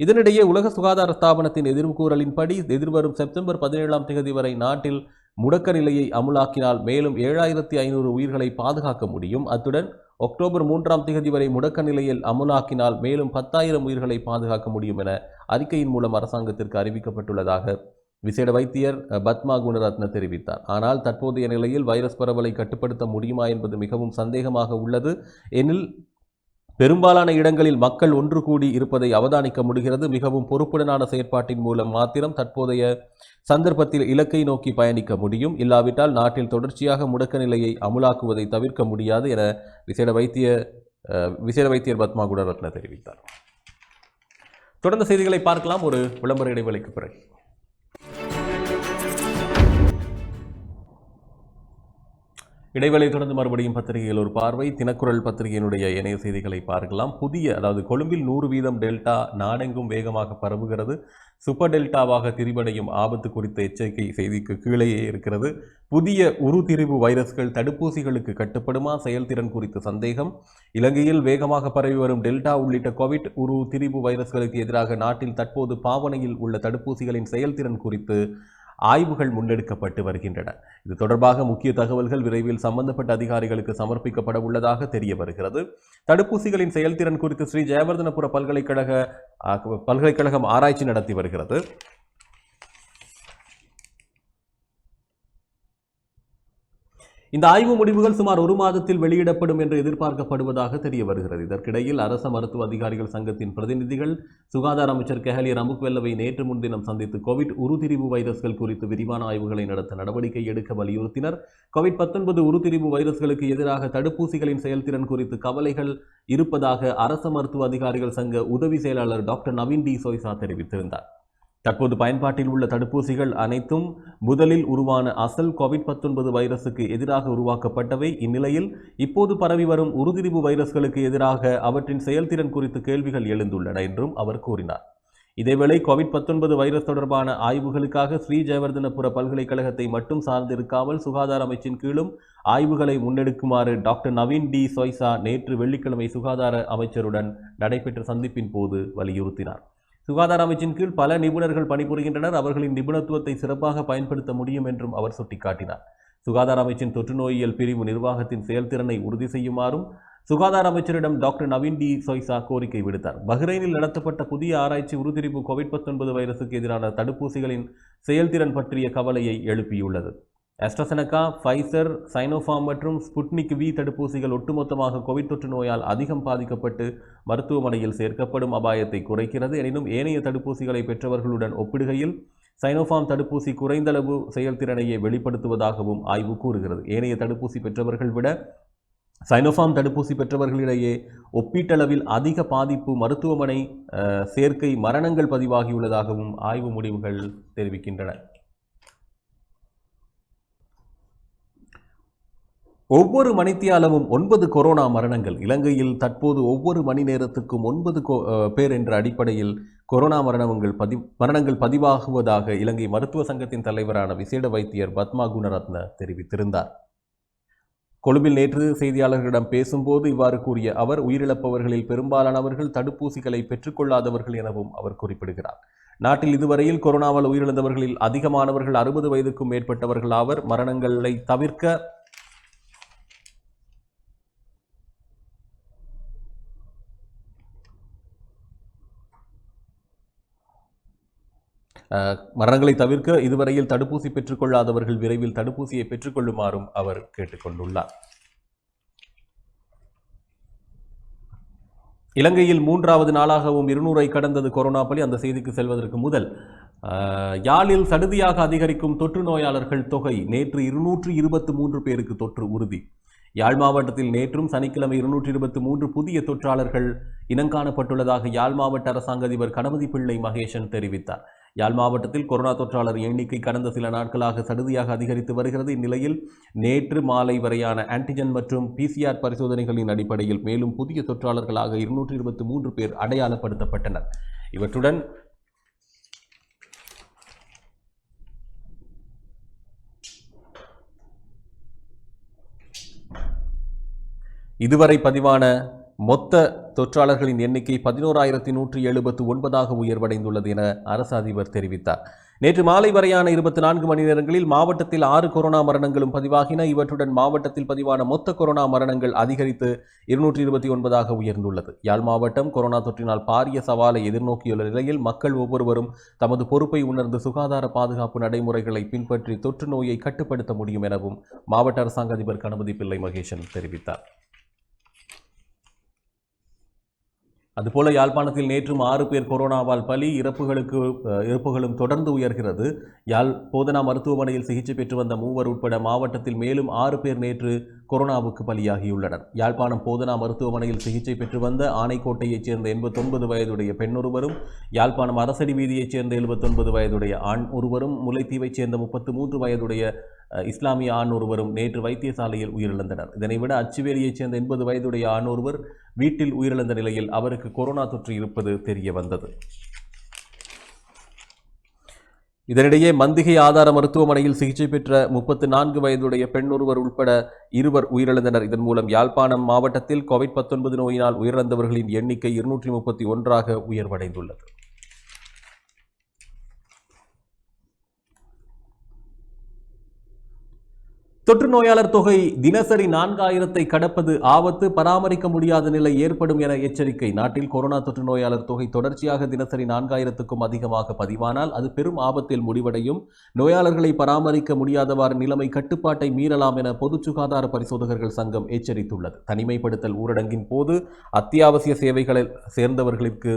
இதனிடையே உலக சுகாதார ஸ்தாபனத்தின் எதிர்வுகூறலின்படி எதிர்வரும் செப்டம்பர் 17ஆம் தேதி வரை நாட்டில் முடக்க நிலையை அமுலாக்கினால் மேலும் 7500 உயிர்களை பாதுகாக்க முடியும். அத்துடன் அக்டோபர் 3ஆம் தேதி வரை முடக்க நிலையில் அமுலாக்கினால் மேலும் 10,000 உயிர்களை பாதுகாக்க முடியும் என அறிக்கையின் மூலம் அரசாங்கத்திற்கு அறிவிக்கப்பட்டுள்ளதாக விசேட வைத்தியர் பத்மா குணரத்ன தெரிவித்தார். ஆனால் தற்போதைய நிலையில் வைரஸ் பரவலை கட்டுப்படுத்த முடியுமா என்பது மிகவும் சந்தேகமாக உள்ளது. எனில் பெரும்பாலான இடங்களில் மக்கள் ஒன்று கூடி இருப்பதை அவதானிக்க முடிகிறது. மிகவும் பொறுப்புடனான செயற்பாட்டின் மூலம் மாத்திரம் தற்போதைய சந்தர்ப்பத்தில் இலக்கை நோக்கி பயணிக்க முடியும். இல்லாவிட்டால் நாட்டில் தொடர்ச்சியாக முடக்க நிலையை அமுலாக்குவதை தவிர்க்க முடியாது என விசேட வைத்தியர் பத்மா குணரத்ன தெரிவித்தார். தொடர்ந்த செய்திகளை பார்க்கலாம் ஒரு விளம்பர இடைவெளிக்கு பிறகு. இடைவேளை தொடர்ந்து மறுபடியும் பத்திரிகையில் ஒரு பார்வை. தினக்குரல் பத்திரிகையினுடைய இணைய செய்திகளை பார்க்கலாம். அதாவது கொழும்பில் 100% டெல்டா நாடெங்கும் வேகமாக பரவுகிறது. சூப்பர் டெல்டாவாக திரிவடையும் ஆபத்து குறித்த எச்சரிக்கை செய்திக்கு கீழேயே இருக்கிறது. புதிய உருத்திரிவு வைரஸ்கள் தடுப்பூசிகளுக்கு கட்டுப்படுமா? செயல்திறன் குறித்த சந்தேகம். இலங்கையில் வேகமாக பரவி வரும் டெல்டா உள்ளிட்ட கோவிட் உருத்திரிவு வைரஸ்களுக்கு எதிராக நாட்டில் தற்போது பாவனையில் உள்ள தடுப்பூசிகளின் செயல்திறன் குறித்து ஆய்வுகள் முன்னெடுக்கப்பட்டு வருகின்றன. இது தொடர்பாக முக்கிய தகவல்கள் விரைவில் சம்பந்தப்பட்ட அதிகாரிகளுக்கு சமர்ப்பிக்கப்பட உள்ளதாக தெரிய வருகிறது. தடுப்பூசிகளின் செயல்திறன் குறித்து ஸ்ரீ ஜெயவர்தனபுர பல்கலைக்கழகம் ஆராய்ச்சி நடத்தி வருகிறது. இந்த ஆய்வு முடிவுகள் சுமார் 1 மாதத்தில் வெளியிடப்படும் என்று எதிர்பார்க்கப்படுவதாக தெரிய வருகிறது. இதற்கிடையில் அரச மருத்துவ அதிகாரிகள் சங்கத்தின் பிரதிநிதிகள் சுகாதார அமைச்சர் கெஹலிய ரம்புக்வெல்லவை நேற்று முன்தினம் சந்தித்து கோவிட் உருத்திரிவு வைரஸ்கள் குறித்து விரிவான ஆய்வுகளை நடத்த நடவடிக்கை எடுக்க வலியுறுத்தினர். கோவிட்-19 உருத்திரிவு வைரஸ்களுக்கு எதிராக தடுப்பூசிகளின் செயல்திறன் குறித்து கவலைகள் இருப்பதாக அரச மருத்துவ அதிகாரிகள் சங்க உதவி செயலாளர் டாக்டர் நவீன் டி சோய்சா தெரிவித்திருந்தார். தற்போது பயன்பாட்டில் உள்ள தடுப்பூசிகள் அனைத்தும் முதலில் உருவான அசல் கோவிட்-19 வைரசுக்கு எதிராக உருவாக்கப்பட்டவை. இந்நிலையில் இப்போது பரவி வரும் உருத்திரிவு வைரஸ்களுக்கு எதிராக அவற்றின் செயல்திறன் குறித்து கேள்விகள் எழுந்துள்ளன என்றும் அவர் கூறினார். இதேவேளை கோவிட்-19 வைரஸ் தொடர்பான ஆய்வுகளுக்காக ஸ்ரீ ஜெயவர்தனபுர பல்கலைக்கழகத்தை மட்டும் சார்ந்திருக்காமல் சுகாதார அமைச்சின் கீழும் ஆய்வுகளை முன்னெடுக்குமாறு டாக்டர் நவீன் டி சோய்சா நேற்று வெள்ளிக்கிழமை சுகாதார அமைச்சருடன் நடைபெற்ற சந்திப்பின் போது வலியுறுத்தினார். சுகாதார அமைச்சின் கீழ் பல நிபுணர்கள் பணிபுரிகின்றனர். அவர்களின் நிபுணத்துவத்தை சிறப்பாக பயன்படுத்த முடியும் என்றும் அவர் சுட்டிக்காட்டினார். சுகாதார அமைச்சின் தொற்று நோயியல் பிரிவு நிர்வாகத்தின் செயல்திறனை உறுதி செய்யுமாறும் சுகாதார அமைச்சரிடம் டாக்டர் நவீன் டி சோய்சா கோரிக்கை விடுத்தார். பஹ்ரைனில் நடத்தப்பட்ட புதிய ஆராய்ச்சி உருத்திரிவு கோவிட்-19 வைரசுக்கு எதிரான தடுப்பூசிகளின் செயல்திறன் பற்றிய கவலையை எழுப்பியுள்ளது. ஆஸ்ட்ராசெனகா, ஃபைசர், சைனோஃபார்ம் மற்றும் ஸ்புட்னிக் வி தடுப்பூசிகள் ஒட்டுமொத்தமாக கோவிட் தொற்று நோயால் அதிகம் பாதிக்கப்பட்டு மருத்துவமனையில் சேர்க்கப்படும் அபாயத்தை குறைக்கிறது. எனினும் ஏனைய தடுப்பூசிகளை பெற்றவர்களுடன் ஒப்பிடுகையில் சைனோஃபார்ம் தடுப்பூசி குறைந்தளவு செயல்திறனையே வெளிப்படுத்துவதாகவும் ஆய்வு கூறுகிறது. ஏனைய தடுப்பூசி பெற்றவர்கள் விட சைனோஃபார்ம் தடுப்பூசி பெற்றவர்களிடையே ஒப்பீட்டளவில் அதிக பாதிப்பு, மருத்துவமனை சேர்க்கை, மரணங்கள் பதிவாகியுள்ளதாகவும் ஆய்வு முடிவுகள் தெரிவிக்கின்றன. ஒவ்வொரு மணித்தியாலமும் 9 கொரோனா மரணங்கள். இலங்கையில் தற்போது ஒவ்வொரு மணி நேரத்துக்கும் 9 பேர் என்ற அடிப்படையில் கொரோனா மரணங்கள் பதிவாகுவதாக இலங்கை மருத்துவ சங்கத்தின் தலைவரான விசேட வைத்தியர் பத்மா குணரத்ன தெரிவித்திருந்தார். கொழும்பில் நேற்று செய்தியாளர்களிடம் பேசும்போது இவ்வாறு கூறிய அவர், உயிரிழப்பவர்களில் பெரும்பாலானவர்கள் தடுப்பூசிகளை பெற்றுக்கொள்ளாதவர்கள் எனவும் அவர் குறிப்பிடுகிறார். நாட்டில் இதுவரையில் கொரோனாவால் உயிரிழந்தவர்களில் அதிகமானவர்கள் 60 வயதுக்கும் மேற்பட்டவர்கள் ஆவர். மரணங்களை தவிர்க்க இதுவரையில் தடுப்பூசி பெற்றுக்கொள்ளாதவர்கள் விரைவில் தடுப்பூசியை பெற்றுக்கொள்ளுமாறும் அவர் கேட்டுக்கொண்டுள்ளார். இலங்கையில் 3வது நாளாகவும் 200ஐ கடந்தது கொரோனா பலி. அந்த செய்திக்கு செல்வதற்கு முதல் யாழில் சடுதியாக அதிகரிக்கும் தொற்று நோயாளர்கள் தொகை. நேற்று 223 பேருக்கு தொற்று உறுதி. யாழ் மாவட்டத்தில் நேற்றும் சனிக்கிழமை 223 புதிய தொற்றாளர்கள் இனங்காணப்பட்டுள்ளதாக யாழ் மாவட்ட அரசாங்க அதிபர் கணபதி பிள்ளை மகேசன் தெரிவித்தார். யாழ் மாவட்டத்தில் கொரோனா தொற்றாளர் எண்ணிக்கை கடந்த சில நாட்களாக சடுதியாக அதிகரித்து வருகிறது. இந்நிலையில் நேற்று மாலை வரையான ஆன்டிஜன் மற்றும் PCR பரிசோதனைகளின் அடிப்படையில் மேலும் புதிய தொற்றாளர்களாக 223 பேர் அடையாளப்படுத்தப்பட்டனர். இவற்றுடன் இதுவரை பதிவான மொத்த தொற்றாளர்களின் எண்ணிக்கை 11,179 உயர்வடைந்துள்ளது என அரசு அதிபர் தெரிவித்தார். நேற்று மாலை வரையான 24 மணி நேரங்களில் மாவட்டத்தில் 6 கொரோனா மரணங்களும் பதிவாகின. இவற்றுடன் மாவட்டத்தில் பதிவான மொத்த கொரோனா மரணங்கள் அதிகரித்து 229 உயர்ந்துள்ளது. யாழ் மாவட்டம் கொரோனா தொற்றினால் பாரிய சவாலை எதிர்நோக்கியுள்ள நிலையில் மக்கள் ஒவ்வொருவரும் தமது பொறுப்பை உணர்ந்து சுகாதார பாதுகாப்பு நடைமுறைகளை பின்பற்றி தொற்று நோயை கட்டுப்படுத்த முடியும் எனவும் மாவட்ட அரசாங்க அதிபர் கணபதி பிள்ளை மகேசன் தெரிவித்தார். அதுபோல யாழ்ப்பாணத்தில் நேற்றும் 6 பேர் கொரோனாவால் பலி. இறப்புகளும் தொடர்ந்து உயர்கிறது. யாழ் போதனா மருத்துவமனையில் சிகிச்சை பெற்று வந்த 3 உட்பட மாவட்டத்தில் மேலும் 6 பேர் நேற்று கொரோனாவுக்கு பலியாகியுள்ளனர். யாழ்ப்பாணம் போதனா மருத்துவமனையில் சிகிச்சை பெற்று வந்த ஆனைக்கோட்டையைச் சேர்ந்த 89 வயதுடைய பெண் ஒருவரும், யாழ்ப்பாணம் அரசடி வீதியைச் சேர்ந்த 79 வயதுடைய ஆண் ஒருவரும், முல்லைத்தீவைச் சேர்ந்த 33 வயதுடைய இஸ்லாமிய ஆண் ஒருவரும் நேற்று வைத்தியசாலையில் உயிரிழந்தனர். இதனைவிட அச்சுவேலியைச் சேர்ந்த 80 வயதுடைய ஆண் ஒருவர் வீட்டில் உயிரிழந்த நிலையில் அவருக்கு கொரோனா தொற்று இருப்பது தெரிய வந்தது. இதனிடையே மந்திகை ஆதார மருத்துவமனையில் சிகிச்சை பெற்ற 34 வயதுடைய பெண் ஒருவர் உட்பட 2 உயிரிழந்தனர். இதன் மூலம் யாழ்ப்பாணம் மாவட்டத்தில் COVID-19 நோயினால் உயிரிழந்தவர்களின் எண்ணிக்கை 231 உயர்வடைந்துள்ளது. தொற்று நோயாளர் தொகை தினசரி 4000 கடப்பது ஆபத்து, பராமரிக்க முடியாத நிலை ஏற்படும் என எச்சரிக்கை. நாட்டில் கொரோனா தொற்று நோயாளர் தொகை தொடர்ச்சியாக தினசரி 4000க்கும் அதிகமாக பதிவானால் அது பெரும் ஆபத்தில் முடிவடையும். நோயாளர்களை பராமரிக்க முடியாதவாறு நிலைமை கட்டுப்பாட்டை மீறலாம் என பொது சுகாதார பரிசோதகர்கள் சங்கம் எச்சரித்துள்ளது. தனிமைப்படுத்தல் ஊரடங்கின் போது அத்தியாவசிய சேவைகளில் சேர்ந்தவர்களுக்கு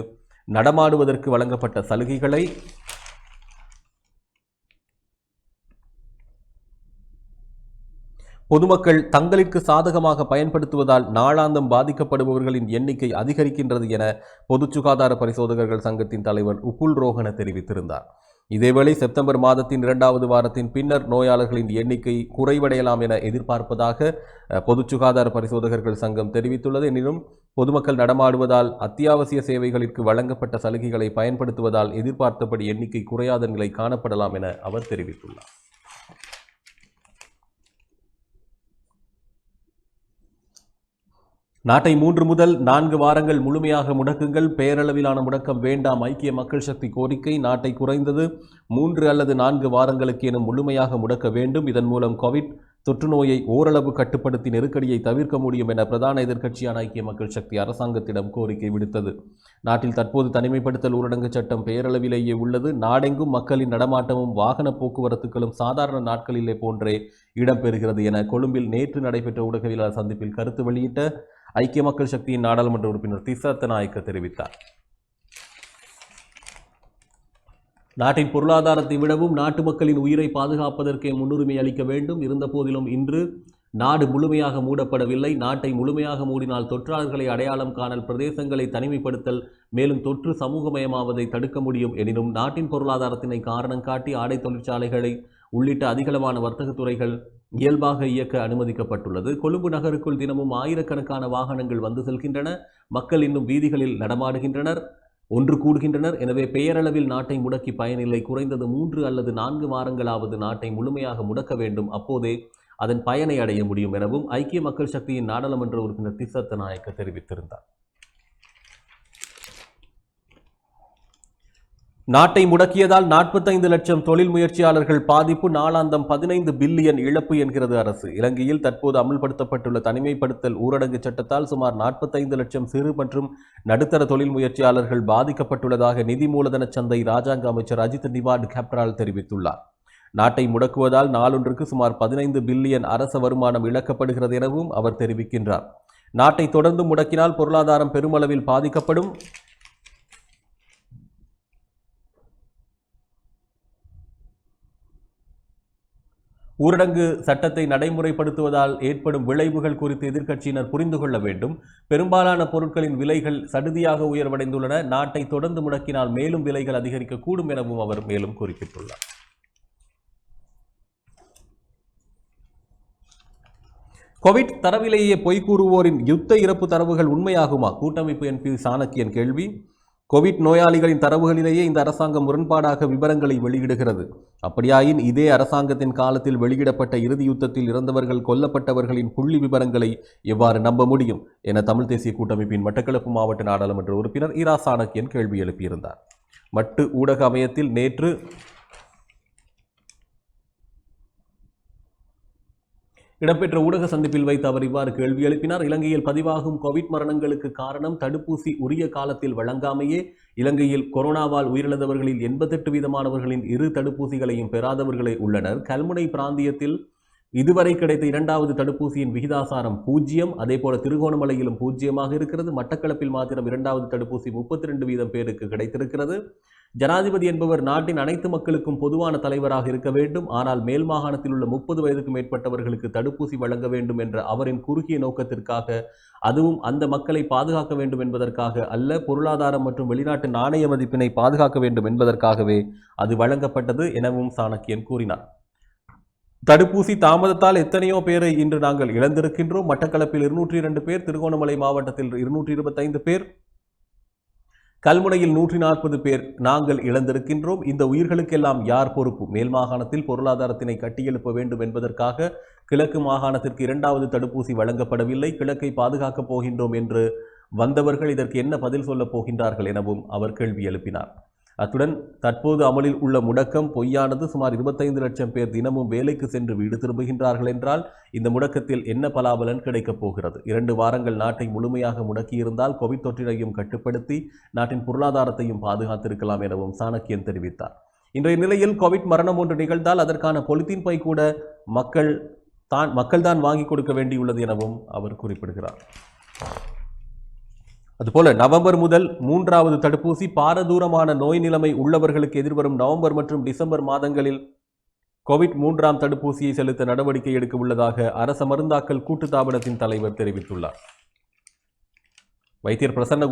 நடமாடுவதற்கு வழங்கப்பட்ட சலுகைகளை பொதுமக்கள் தங்களிற்கு சாதகமாக பயன்படுத்துவதால் நாளாந்தம் பாதிக்கப்படுபவர்களின் எண்ணிக்கை அதிகரிக்கின்றது என பொது சுகாதார பரிசோதகர்கள் சங்கத்தின் தலைவர் உப்புல் ரோஹன தெரிவித்திருந்தார். இதேவேளை செப்டம்பர் மாதத்தின் 2வது வாரத்தின் பின்னர் நோயாளர்களின் எண்ணிக்கை குறைவடையலாம் என எதிர்பார்ப்பதாக பொது சுகாதார பரிசோதகர்கள் சங்கம் தெரிவித்துள்ளது. எனினும் பொதுமக்கள் நடமாடுவதால் அத்தியாவசிய சேவைகளுக்கு வழங்கப்பட்ட சலுகைகளை பயன்படுத்துவதால் எதிர்பார்த்தபடி எண்ணிக்கை குறையாத நிலை காணப்படலாம் என அவர் தெரிவித்துள்ளார். நாட்டை 3 முதல் 4 வாரங்கள் முழுமையாக முடக்குங்கள், பெயரளவிலான முடக்கம் வேண்டாம். ஐக்கிய மக்கள் சக்தி கோரிக்கை. நாட்டை குறைந்தது 3 அல்லது 4 வாரங்களுக்கு என முழுமையாக முடக்க வேண்டும். இதன் மூலம் கோவிட் தொற்று நோயை ஓரளவு கட்டுப்படுத்தி நெருக்கடியை தவிர்க்க முடியும் என பிரதான எதிர்க்கட்சியான ஐக்கிய மக்கள் சக்தி அரசாங்கத்திடம் கோரிக்கை விடுத்தது. நாட்டில் தற்போது தனிமைப்படுத்தல் ஊரடங்கு சட்டம் பெயரளவிலேயே உள்ளது. நாடெங்கும் மக்களின் நடமாட்டமும் வாகன போக்குவரத்துகளும் சாதாரண நாட்களிலே போன்றே இடம்பெறுகிறது என கொழும்பில் நேற்று நடைபெற்ற ஊடகவியலாளர் சந்திப்பில் கருத்து வெளியிட்ட ஐக்கிய மக்கள் சக்தியின் நாடாளுமன்ற உறுப்பினர் திஸ்ஸ நாயக்க தெரிவித்தார். நாட்டின் பொருளாதாரத்தை விடவும் நாட்டு மக்களின் உயிரை பாதுகாப்பதற்கே முன்னுரிமை அளிக்க வேண்டும். இருந்தபோதிலும் இன்று நாடு முழுமையாக மூடப்படவில்லை. நாட்டை முழுமையாக மூடினால் தொற்றாளர்களை அடையாளம் காணல், பிரதேசங்களை தனிமைப்படுத்தல், மேலும் தொற்று சமூகமயமாவதை தடுக்க முடியும். எனினும் நாட்டின் பொருளாதாரத்தினை காரணம் காட்டி ஆடை தொழிற்சாலைகளை உள்ளிட்ட அதிகளவான வர்த்தக துறைகள் இயல்பாக இயக்க அனுமதிக்கப்பட்டுள்ளது. கொழும்பு நகருக்குள் தினமும் ஆயிரக்கணக்கான வாகனங்கள் வந்து செல்கின்றன. மக்கள் இன்னும் வீதிகளில் நடமாடுகின்றனர், ஒன்று கூடுகின்றனர். எனவே பெயரளவில் நாட்டை முடக்கி பயனில்லை. குறைந்தது 3 அல்லது 4 வாரங்களாவது நாட்டை முழுமையாக முடக்க வேண்டும். அப்போதே அதன் பயனை அடைய முடியும் எனவும் ஐக்கிய மக்கள் சக்தியின் நாடாளுமன்ற உறுப்பினர் திஸ்ஸ நாயக்க தெரிவித்திருந்தார். நாட்டை முடக்கியதால் 45 லட்சம் தொழில் முயற்சியாளர்கள் பாதிப்பு, நாளாந்தம் 15 பில்லியன் இழப்பு என்கிறது அரசு. இலங்கையில் தற்போது அமல்படுத்தப்பட்டுள்ள தனிமைப்படுத்தல் ஊரடங்கு சட்டத்தால் சுமார் 45 லட்சம் சிறு மற்றும் நடுத்தர தொழில் முயற்சியாளர்கள் பாதிக்கப்பட்டுள்ளதாக நிதி மூலதன சந்தை இராஜாங்க அமைச்சர் அஜித் நிவாட் கேப்ரால் தெரிவித்துள்ளார். நாட்டை முடக்குவதால் நாளொன்றுக்கு சுமார் 15 பில்லியன் அரச வருமானம் இழக்கப்படுகிறது எனவும் அவர் தெரிவிக்கின்றார். நாட்டை தொடர்ந்து முடக்கினால் பொருளாதாரம் பெருமளவில் பாதிக்கப்படும். ஊரடங்கு சட்டத்தை நடைமுறைப்படுத்துவதால் ஏற்படும் விளைவுகள் குறித்து எதிர்க்கட்சியினர் புரிந்து கொள்ள வேண்டும். பெரும்பாலான பொருட்களின் விலைகள் சடுதியாக உயர்வடைந்துள்ளன. நாட்டை தொடர்ந்து முடக்கினால் மேலும் விலைகள் அதிகரிக்கக்கூடும் எனவும் அவர் மேலும் குறிப்பிட்டுள்ளார். கோவிட் தரவிலேயே பொய் கூறுவோரின் யுத்த இறப்பு தரவுகள் உண்மையாகுமா? கூட்டமைப்பு என்பி சாணக்கியன் கேள்வி. கோவிட் நோயாளிகளின் தரவுகளிலேயே இந்த அரசாங்கம் முரண்பாடாக விவரங்களை வெளியிடுகிறது. அப்படியாயின் இதே அரசாங்கத்தின் காலத்தில் வெளியிடப்பட்ட இறுதி யுத்தத்தில் இறந்தவர்கள் கொல்லப்பட்டவர்களின் புள்ளி விவரங்களை எவ்வாறு நம்ப முடியும் என தமிழ் தேசிய கூட்டமைப்பின் மட்டக்களப்பு மாவட்ட நாடாளுமன்ற உறுப்பினர் இரா சாணக்கியன் கேள்வி எழுப்பியிருந்தார். மட்டு ஊடக அமையத்தில் நேற்று இடம்பெற்ற ஊடக சந்திப்பில் வைத்து அவர் இவ்வாறு கேள்வி எழுப்பினார். இலங்கையில் பதிவாகும் கோவிட் மரணங்களுக்கு காரணம் தடுப்பூசி உரிய காலத்தில் வழங்காமையே. இலங்கையில் கொரோனாவால் உயிரிழந்தவர்களில் 88% இரு தடுப்பூசிகளையும் பெறாதவர்களே உள்ளனர். கல்முனை பிராந்தியத்தில் இதுவரை கிடைத்த இரண்டாவது தடுப்பூசியின் விகிதாசாரம் 0. அதேபோல திருகோணமலையிலும் 0 இருக்கிறது. மட்டக்களப்பில் மாத்திரம் இரண்டாவது தடுப்பூசி 32% பேருக்கு கிடைத்திருக்கிறது. ஜனாதிபதி என்பவர் நாட்டின் அனைத்து மக்களுக்கும் பொதுவான தலைவராக இருக்க வேண்டும். ஆனால் மேல் மாகாணத்தில் உள்ள 30 வயதுக்கு மேற்பட்டவர்களுக்கு தடுப்பூசி வழங்க வேண்டும் என்ற அவரின் குறுகிய நோக்கத்திற்காக, அதுவும் அந்த மக்களை பாதுகாக்க வேண்டும் என்பதற்காக அல்ல, பொருளாதாரம் மற்றும் வெளிநாட்டு நாணய மதிப்பினை பாதுகாக்க வேண்டும் என்பதற்காகவே அது வழங்கப்பட்டது எனவும் சாணக்கியன் கூறினார். தடுப்பூசி தாமதத்தால் எத்தனையோ பேரை இன்று நாங்கள் இழந்திருக்கின்றோம். மட்டக்களப்பில் 202 பேர், திருகோணமலை மாவட்டத்தில் 225 பேர், கல்முனையில் 140 பேர் நாங்கள் இழந்திருக்கின்றோம். இந்த உயிர்களுக்கெல்லாம் யார் பொறுப்பு? மேல் மாகாணத்தில் பொருளாதாரத்தினை கட்டியெழுப்ப வேண்டும் என்பதற்காக கிழக்கு மாகாணத்திற்கு இரண்டாவது தடுப்பூசி வழங்கப்படவில்லை. கிழக்கை பாதுகாக்கப் போகின்றோம் என்று வந்தவர்கள் இதற்கு என்ன பதில் சொல்லப் போகின்றார்கள் எனவும் அவர் கேள்வி எழுப்பினார். அத்துடன் தற்போது அமலில் உள்ள முடக்கம் பொய்யானது. சுமார் 25 லட்சம் பேர் தினமும் வேலைக்கு சென்று வீடு திரும்புகின்றார்கள் என்றால் இந்த முடக்கத்தில் என்ன பலாபலன் கிடைக்கப் போகிறது? 2 வாரங்கள் நாட்டை முழுமையாக முடக்கியிருந்தால் கோவிட் தொற்றினையும் கட்டுப்படுத்தி நாட்டின் பொருளாதாரத்தையும் பாதுகாத்திருக்கலாம் எனவும் சாணக்கியன் தெரிவித்தார். இன்றைய நிலையில் கோவிட் மரணம் ஒன்று நிகழ்ந்தால் அதற்கான பொலித்தீன் பை கூட மக்கள் தான் வாங்கி கொடுக்க வேண்டியுள்ளது எனவும் அவர் குறிப்பிடுகிறார். அதுபோல நவம்பர் முதல் 3வது தடுப்பூசி பாரதூரமான நோய் நிலைமை உள்ளவர்களுக்கு எதிர்வரும் நவம்பர் மற்றும் டிசம்பர் மாதங்களில் கோவிட் 3ஆம் தடுப்பூசியை செலுத்த நடவடிக்கை எடுக்க உள்ளதாக அரச மருந்தாக்கல் கூட்டுத்தாபனத்தின் தலைவர் தெரிவித்துள்ளார். வைத்தியர் பிரசன்ன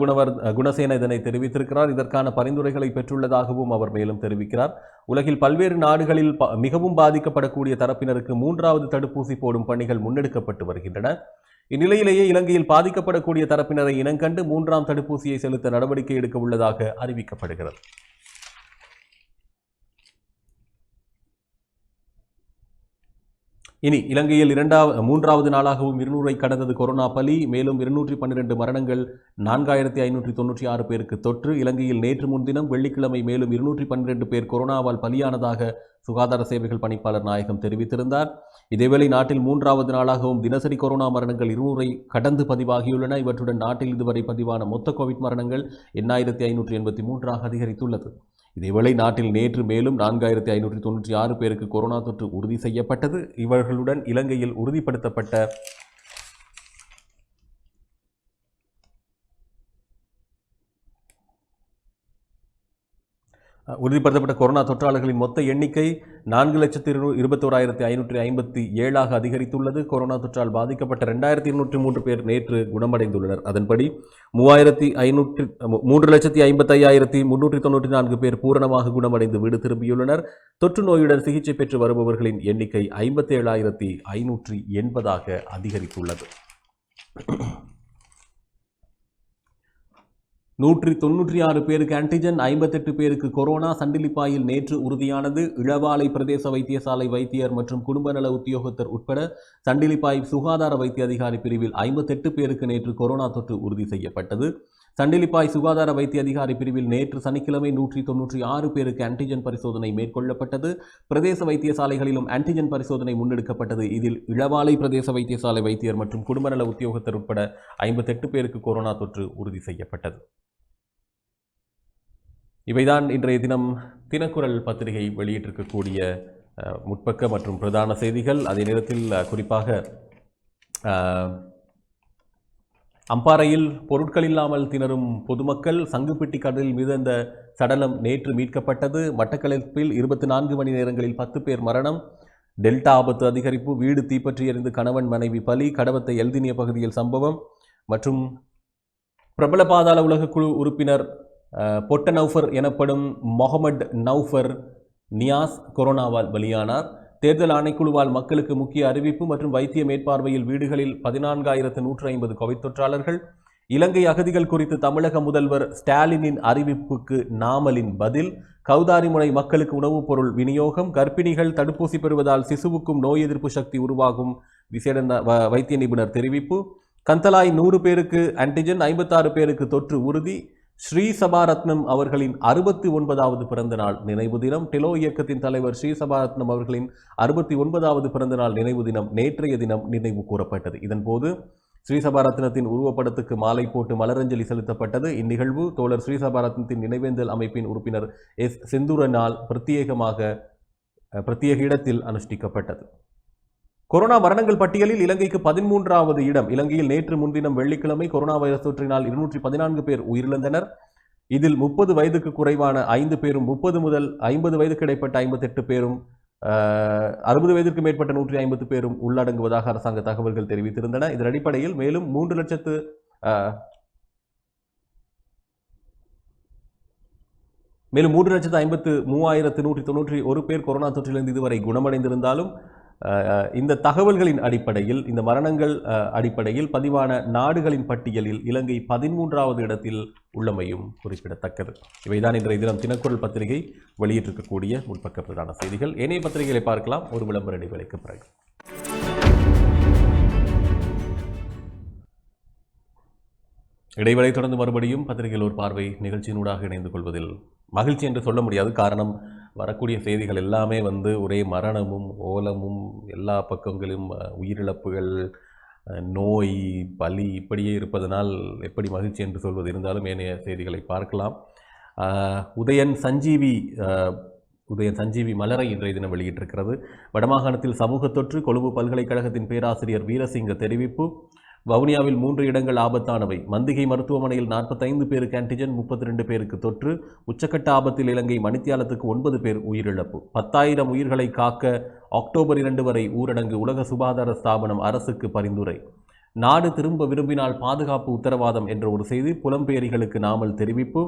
குணசேன இதனை தெரிவித்திருக்கிறார். இதற்கான பரிந்துரைகளை பெற்றுள்ளதாகவும் அவர் மேலும் தெரிவிக்கிறார். உலகில் பல்வேறு நாடுகளில் மிகவும் பாதிக்கப்படக்கூடிய தரப்பினருக்கு 3வது தடுப்பூசி போடும் பணிகள் முன்னெடுக்கப்பட்டு வருகின்றன. இந்நிலையிலேயே இலங்கையில் பாதிக்கப்படக்கூடிய தரப்பினரை இனங்கண்டு 3ஆம் தடுப்பூசியை செலுத்த நடவடிக்கை எடுக்க உள்ளதாக அறிவிக்கப்படுகிறது. இனி இலங்கையில் 3வது நாளாகவும் 200ஐ கடந்தது கொரோனா பலி. மேலும் 212 மரணங்கள், 4596 பேருக்கு தொற்று. இலங்கையில் நேற்று முன்தினம் வெள்ளிக்கிழமை மேலும் 212 பேர் கொரோனாவால் பலியானதாக சுகாதார சேவைகள் பணிப்பாளர் நாயகம் தெரிவித்திருந்தார். இதேவேளை நாட்டில் 3வது நாளாகவும் தினசரி கொரோனா மரணங்கள் 200ஐ கடந்து பதிவாகியுள்ளன. இவற்றுடன் நாட்டில் இதுவரை பதிவான மொத்த கோவிட் மரணங்கள் 8583 அதிகரித்துள்ளது. இதேவேளை நாட்டில் நேற்று மேலும் 4596 பேருக்கு கொரோனா தொற்று உறுதி செய்யப்பட்டது. இவர்களுடன் இலங்கையில் உறுதிப்படுத்தப்பட்ட கொரோனா தொற்றாளர்களின் மொத்த எண்ணிக்கை 4,21,557 அதிகரித்துள்ளது. கொரோனா தொற்றால் பாதிக்கப்பட்ட 2,203 பேர் நேற்று குணமடைந்துள்ளனர். அதன்படி 3,55,394 பேர் பூரணமாக குணமடைந்து வீடு திரும்பியுள்ளனர். தொற்று நோயுடன் சிகிச்சை பெற்று வருபவர்களின் எண்ணிக்கை 57,580 அதிகரித்துள்ளது. 196 பேருக்கு ஆன்டிஜன், 58 பேருக்கு கொரோனா. சண்டிலிப்பாயில் நேற்று உறுதியானது. இளவாலை பிரதேச வைத்தியசாலை வைத்தியர் மற்றும் குடும்ப நல உத்தியோகத்தர் உட்பட சண்டிலிப்பாய் சுகாதார வைத்திய அதிகாரி பிரிவில் 58 பேருக்கு நேற்று கொரோனா தொற்று உறுதி செய்யப்பட்டது. சண்டிலிப்பாய் சுகாதார வைத்திய அதிகாரி பிரிவில் நேற்று சனிக்கிழமை 196 பேருக்கு ஆன்டிஜன் பரிசோதனை மேற்கொள்ளப்பட்டது. பிரதேச வைத்தியசாலைகளிலும் ஆன்டிஜன் பரிசோதனை முன்னெடுக்கப்பட்டது. இதில் இளவாலை பிரதேச வைத்தியசாலை வைத்தியர் மற்றும் குடும்ப நல உத்தியோகத்தர் உட்பட 58 பேருக்கு கொரோனா தொற்று உறுதி செய்யப்பட்டது. இவைதான் இன்றைய தினம் தினக்குரல் பத்திரிகை வெளியிட்டிருக்கக்கூடிய முற்பக்க மற்றும் பிரதான செய்திகள். அதே நேரத்தில் குறிப்பாக அம்பாறையில் பொருட்கள் இல்லாமல் திணறும் பொதுமக்கள், சங்குப்பிட்டி கடலில் மிதந்த சடலம் நேற்று மீட்கப்பட்டது. மட்டக்களப்பில் 24 மணி நேரங்களில் 10 பேர் மரணம். டெல்டா ஆபத்து அதிகரிப்பு, வீடு தீப்பற்றி எறிந்து கணவன் மனைவி பலி, கடவத்தை எல்தினிய பகுதியில் சம்பவம். மற்றும் பிரபல பாதாள உலக குழு உறுப்பினர் பொட்ட நௌஃபர் எனப்படும் மொஹமட் நௌஃபர் நியாஸ் கொரோனாவால் பலியானார். தேர்தல் ஆணைக்குழுவால் மக்களுக்கு முக்கிய அறிவிப்பு மற்றும் வைத்திய மேற்பார்வையில் வீடுகளில் 14,150 கோவிட் தொற்றாளர்கள். இலங்கை அகதிகள் குறித்து தமிழக முதல்வர் ஸ்டாலினின் அறிவிப்புக்கு நாமலின் பதில். கௌதாரிமுனை மக்களுக்கு உணவுப் பொருள் விநியோகம், கர்ப்பிணிகள் தடுப்பூசி பெறுவதால் சிசுவுக்கும் நோய் எதிர்ப்பு சக்தி உருவாகும் விசேட வைத்திய நிபுணர் தெரிவிப்பு. கந்தலாய் 100 பேருக்கு ஆன்டிஜன், 56 பேருக்கு தொற்று உறுதி. ஸ்ரீ சபாரத்னம் அவர்களின் 69வது பிறந்த நாள் நினைவு தினம். டெலோ இயக்கத்தின் தலைவர் ஸ்ரீ சபாரத்னம் அவர்களின் 69வது பிறந்த நாள் நினைவு தினம் நேற்றைய தினம் நினைவு கூறப்பட்டது. இதன்போது ஸ்ரீ சபாரத்னத்தின் உருவப்படத்துக்கு மாலை போட்டு மலரஞ்சலி செலுத்தப்பட்டது. இந்நிகழ்வு தோழர் ஸ்ரீ சபாரத்னத்தின் நினைவேந்தல் அமைப்பின் உறுப்பினர் எஸ் செந்தூரனால் பிரத்யேக இடத்தில் அனுஷ்டிக்கப்பட்டது. கொரோனா மரணங்கள் பட்டியலில் இலங்கைக்கு 13வது இடம். இலங்கையில் நேற்று முன்தினம் வெள்ளிக்கிழமை கொரோனா வைரஸ் தொற்றினால் 214 பேர் உயிரிழந்தனர். இதில் 30 வயதுக்கு குறைவான 5 பேரும், 30 முதல் 50 வயதுக்கு இடைப்பட்ட 58 பேரும், 60 வயதிற்கு மேற்பட்ட 150 பேரும் உள்ளடங்குவதாக அரசாங்க தகவல்கள் தெரிவித்திருந்தன. இதன் அடிப்படையில் மேலும் 3,53,191 பேர் கொரோனா தொற்றிலிருந்து இதுவரை குணமடைந்திருந்தாலும் இந்த தகவல்களின் அடிப்படையில், இந்த மரணங்கள் அடிப்படையில் பதிவான நாடுகளின் பட்டியலில் இலங்கை 13வது இடத்தில் உள்ளமையும் குறிப்பிடத்தக்கது. இவைதான் இன்றைய தினம் தினக்குரல் பத்திரிகை வெளியிட்டிருக்கக்கூடிய முற்பக்க பிரதான செய்திகள். ஏனைய பத்திரிகைகளை பார்க்கலாம் ஒரு விளம்பர இடைவேளைக்கு பிறகு. இடைவேளை தொடர்ந்து மறுபடியும் பத்திரிகையில் ஒரு பார்வை நிகழ்ச்சியினூடாக இணைந்து கொள்வதில் மகிழ்ச்சி என்று சொல்ல முடியாது. காரணம், வரக்கூடிய செய்திகள் எல்லாமே ஒரே மரணமும் ஓலமும், எல்லா பக்கங்களும் உயிரிழப்புகள், நோய், பலி இப்படியே இருப்பதனால் எப்படி மகிழ்ச்சி என்று சொல்வது. இருந்தாலும் ஏனைய செய்திகளை பார்க்கலாம். உதயன் சஞ்சீவி மலரை இன்றைய தினம் வெளியிட்டிருக்கிறது. வடமாகாணத்தில் சமூக தொற்று, கொழும்பு பல்கலைக்கழகத்தின் பேராசிரியர் வீரசிங்க தெரிவிப்பு. வவுனியாவில் 3 இடங்கள் ஆபத்தானவை. மந்திகை மருத்துவமனையில் 45 பேருக்கு ஆன்டிஜன், 32 பேருக்கு தொற்று. உச்சக்கட்ட ஆபத்தில் இலங்கை, மணித்தியாலத்துக்கு 9 பேர் உயிரிழப்பு. 10,000 உயிர்களை காக்க அக்டோபர் 2 வரை ஊரடங்கு, உலக சுகாதார ஸ்தாபனம் அரசுக்கு பரிந்துரை. நாடு திரும்ப விரும்பினால் பாதுகாப்பு உத்தரவாதம் என்ற ஒரு செய்தி. புலம்பெயரிகளுக்கு நாமல் தெரிவிப்பு.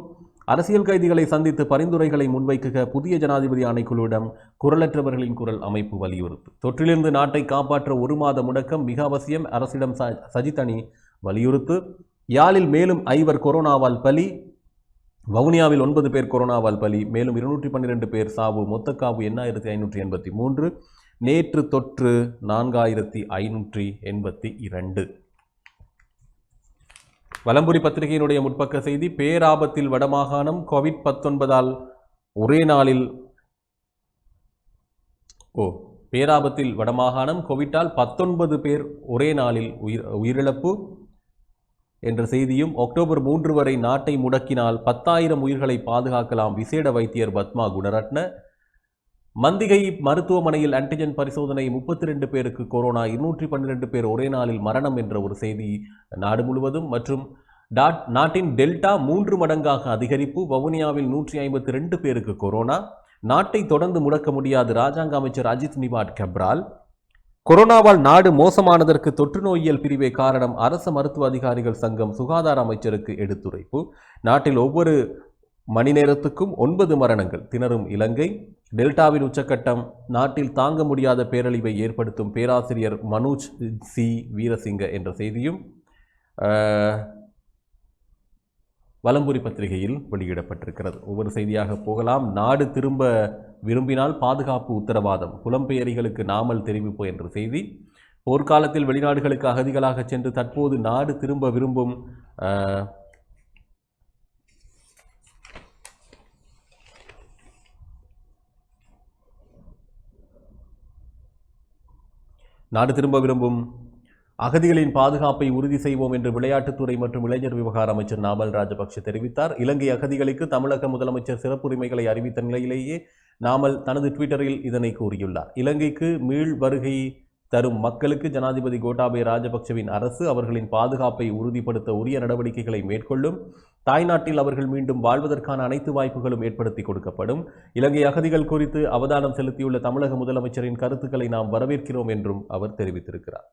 அரசியல் கைதிகளை சந்தித்து பரிந்துரைகளை முன்வைக்க புதிய ஜனாதிபதி ஆணைக்குழுவிடம் குரலற்றவர்களின் குரல் அமைப்பு வலியுறுத்து. தொற்றிலிருந்து நாட்டை காப்பாற்ற 1 மாத முடக்கம் மிக அவசியம், அரசிடம் சஜித் அணி வலியுறுத்து. யாழில் மேலும் 5 கொரோனாவால் பலி. வவுனியாவில் 9 பேர் கொரோனாவால் பலி. மேலும் 212 பேர் சாவு. மொத்த காவு 8583. நேற்று தொற்று 4582. வலம்புரி பத்திரிகையினுடைய முற்பக்க செய்தி. பேராபத்தில் வடமாகாணம், கோவிட்-19ஆல் ஒரே நாளில் பேராபத்தில் வடமாகாணம், கோவிட்டால் 19 பேர் ஒரே நாளில் உயிரிழப்பு என்ற செய்தியும், அக்டோபர் 3 வரை நாட்டை முடக்கினால் 10,000 உயிர்களை பாதுகாக்கலாம் விசேட வைத்தியர் பத்மா குணரட்ன. மந்திகை மருத்துவமனையில் ஆன்டிஜன் பரிசோதனை, 32 பேருக்கு கொரோனா, 212 பேர் ஒரே நாளில் மரணம் என்ற ஒரு செய்தி நாடு முழுவதும். மற்றும் நாட்டின் டெல்டா 3 மடங்காக அதிகரிப்பு. வவுனியாவில் 152 பேருக்கு கொரோனா. நாட்டை தொடர்ந்து முடக்க முடியாது, ராஜாங்க அமைச்சர் அஜித் நிவாட் கப்ரால். கொரோனாவால் நாடு மோசமானதற்கு தொற்று நோயியல் பிரிவே காரணம், அரசு மருத்துவ அதிகாரிகள் சங்கம் சுகாதார அமைச்சருக்கு எடுத்துரைப்பு. நாட்டில் ஒவ்வொரு மணி நேரத்துக்கும் 9 மரணங்கள், திணறும் இலங்கை. டெல்டாவின் உச்சக்கட்டம், நாட்டில் தாங்க முடியாத பேரழிவை ஏற்படுத்தும் பேராசிரியர் மனோஜ் சி வீரசிங்க என்ற செய்தியும் வலம்புரி பத்திரிகையில் வெளியிடப்பட்டிருக்கிறது. ஒவ்வொரு செய்தியாக போகலாம். நாடு திரும்ப விரும்பினால் பாதுகாப்பு உத்தரவாதம், புலம்பெயரிகளுக்கு நாமல் தெரிவிப்பு என்ற செய்தி. போர்க்காலத்தில் வெளிநாடுகளுக்கு அகதிகளாக சென்று தற்போது நாடு திரும்ப விரும்பும் அகதிகளின் பாதுகாப்பை உறுதி செய்வோம் என்று விளையாட்டுத்துறை மற்றும் இளைஞர் விவகார அமைச்சர் நாமல் ராஜபக்ஷ தெரிவித்தார். இலங்கை அகதிகளுக்கு தமிழக முதலமைச்சர் சிறப்புரிமைகளை அறிவித்த நிலையிலேயே நாமல் தனது ட்விட்டரில் இதனை கூறியுள்ளார். இலங்கைக்கு மீள் வருகை தரும் மக்களுக்கு ஜனாதிபதி கோட்டாபய ராஜபக்ஷவின் அரசு அவர்களின் பாதுகாப்பை உறுதிப்படுத்த உரிய நடவடிக்கைகளை மேற்கொள்ளும். தாய்நாட்டில் அவர்கள் மீண்டும் வாழ்வதற்கான அனைத்து வாய்ப்புகளும் ஏற்படுத்தி கொடுக்கப்படும். இலங்கை அகதிகள் குறித்து அவதானம் செலுத்தியுள்ள தமிழக முதலமைச்சரின் கருத்துக்களை நாம் வரவேற்கிறோம் என்றும் அவர் தெரிவித்திருக்கிறார்.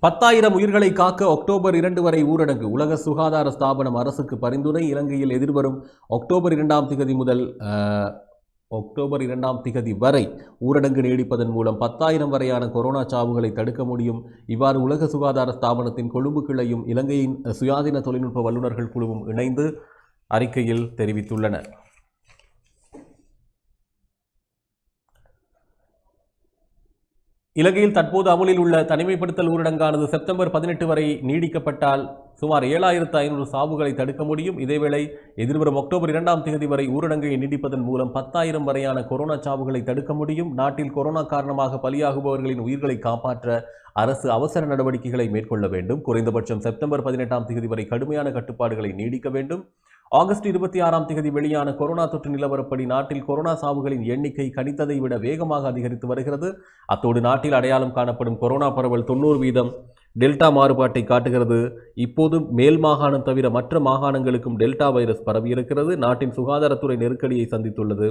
பத்தாயிரம் உயிர்களை காக்க அக்டோபர் 2 வரை ஊரடங்கு, உலக சுகாதார ஸ்தாபனம் அரசுக்கு பரிந்துரை. இலங்கையில் எதிர்வரும் அக்டோபர் 2ஆம் தேதி முதல் அக்டோபர் 2ஆம் திகதி வரை ஊரடங்கு நீடிப்பதன் மூலம் 10,000 வரையான கொரோனா சாவுகளை தடுக்க முடியும். இவ்வாறு உலக சுகாதார ஸ்தாபனத்தின் கொழும்பு கிளையும் இலங்கையின் சுயாதீன தொழில்நுட்ப வல்லுநர்கள் குழுவும் இணைந்து அறிக்கையில் தெரிவித்துள்ளனர். இலங்கையில் தற்போது அமலில் உள்ள தனிமைப்படுத்தல் ஊரடங்கானது செப்டம்பர் 18 வரை நீடிக்கப்பட்டால் சுமார் 7,500 சாவுகளை தடுக்க முடியும். இதேவேளை எதிர்வரும் அக்டோபர் 2ஆம் தேதி வரை ஊரடங்கை நீடிப்பதன் மூலம் 10,000 வரையான கொரோனா சாவுகளை தடுக்க முடியும். நாட்டில் கொரோனா காரணமாக பலியாகுபவர்களின் உயிர்களை காப்பாற்ற அரசு அவசர நடவடிக்கைகளை மேற்கொள்ள வேண்டும். குறைந்தபட்சம் செப்டம்பர் 18ஆம் தேதி வரை கடுமையான கட்டுப்பாடுகளை நீடிக்க வேண்டும். ஆகஸ்ட் 26ஆம் தேதி வெளியான கொரோனா தொற்று நிலவரப்படி நாட்டில் கொரோனா சாவுகளின் எண்ணிக்கை கணித்ததை விட வேகமாக அதிகரித்து வருகிறது. அத்தோடு நாட்டில் அடையாளம் காணப்படும் கொரோனா பரவல் 90% டெல்டா மாறுபாட்டை காட்டுகிறது. இப்போது மேல் மாகாணம் தவிர மற்ற மாகாணங்களுக்கும் டெல்டா வைரஸ் பரவியிருக்கிறது. நாட்டின் சுகாதாரத்துறை நெருக்கடியை சந்தித்துள்ளது.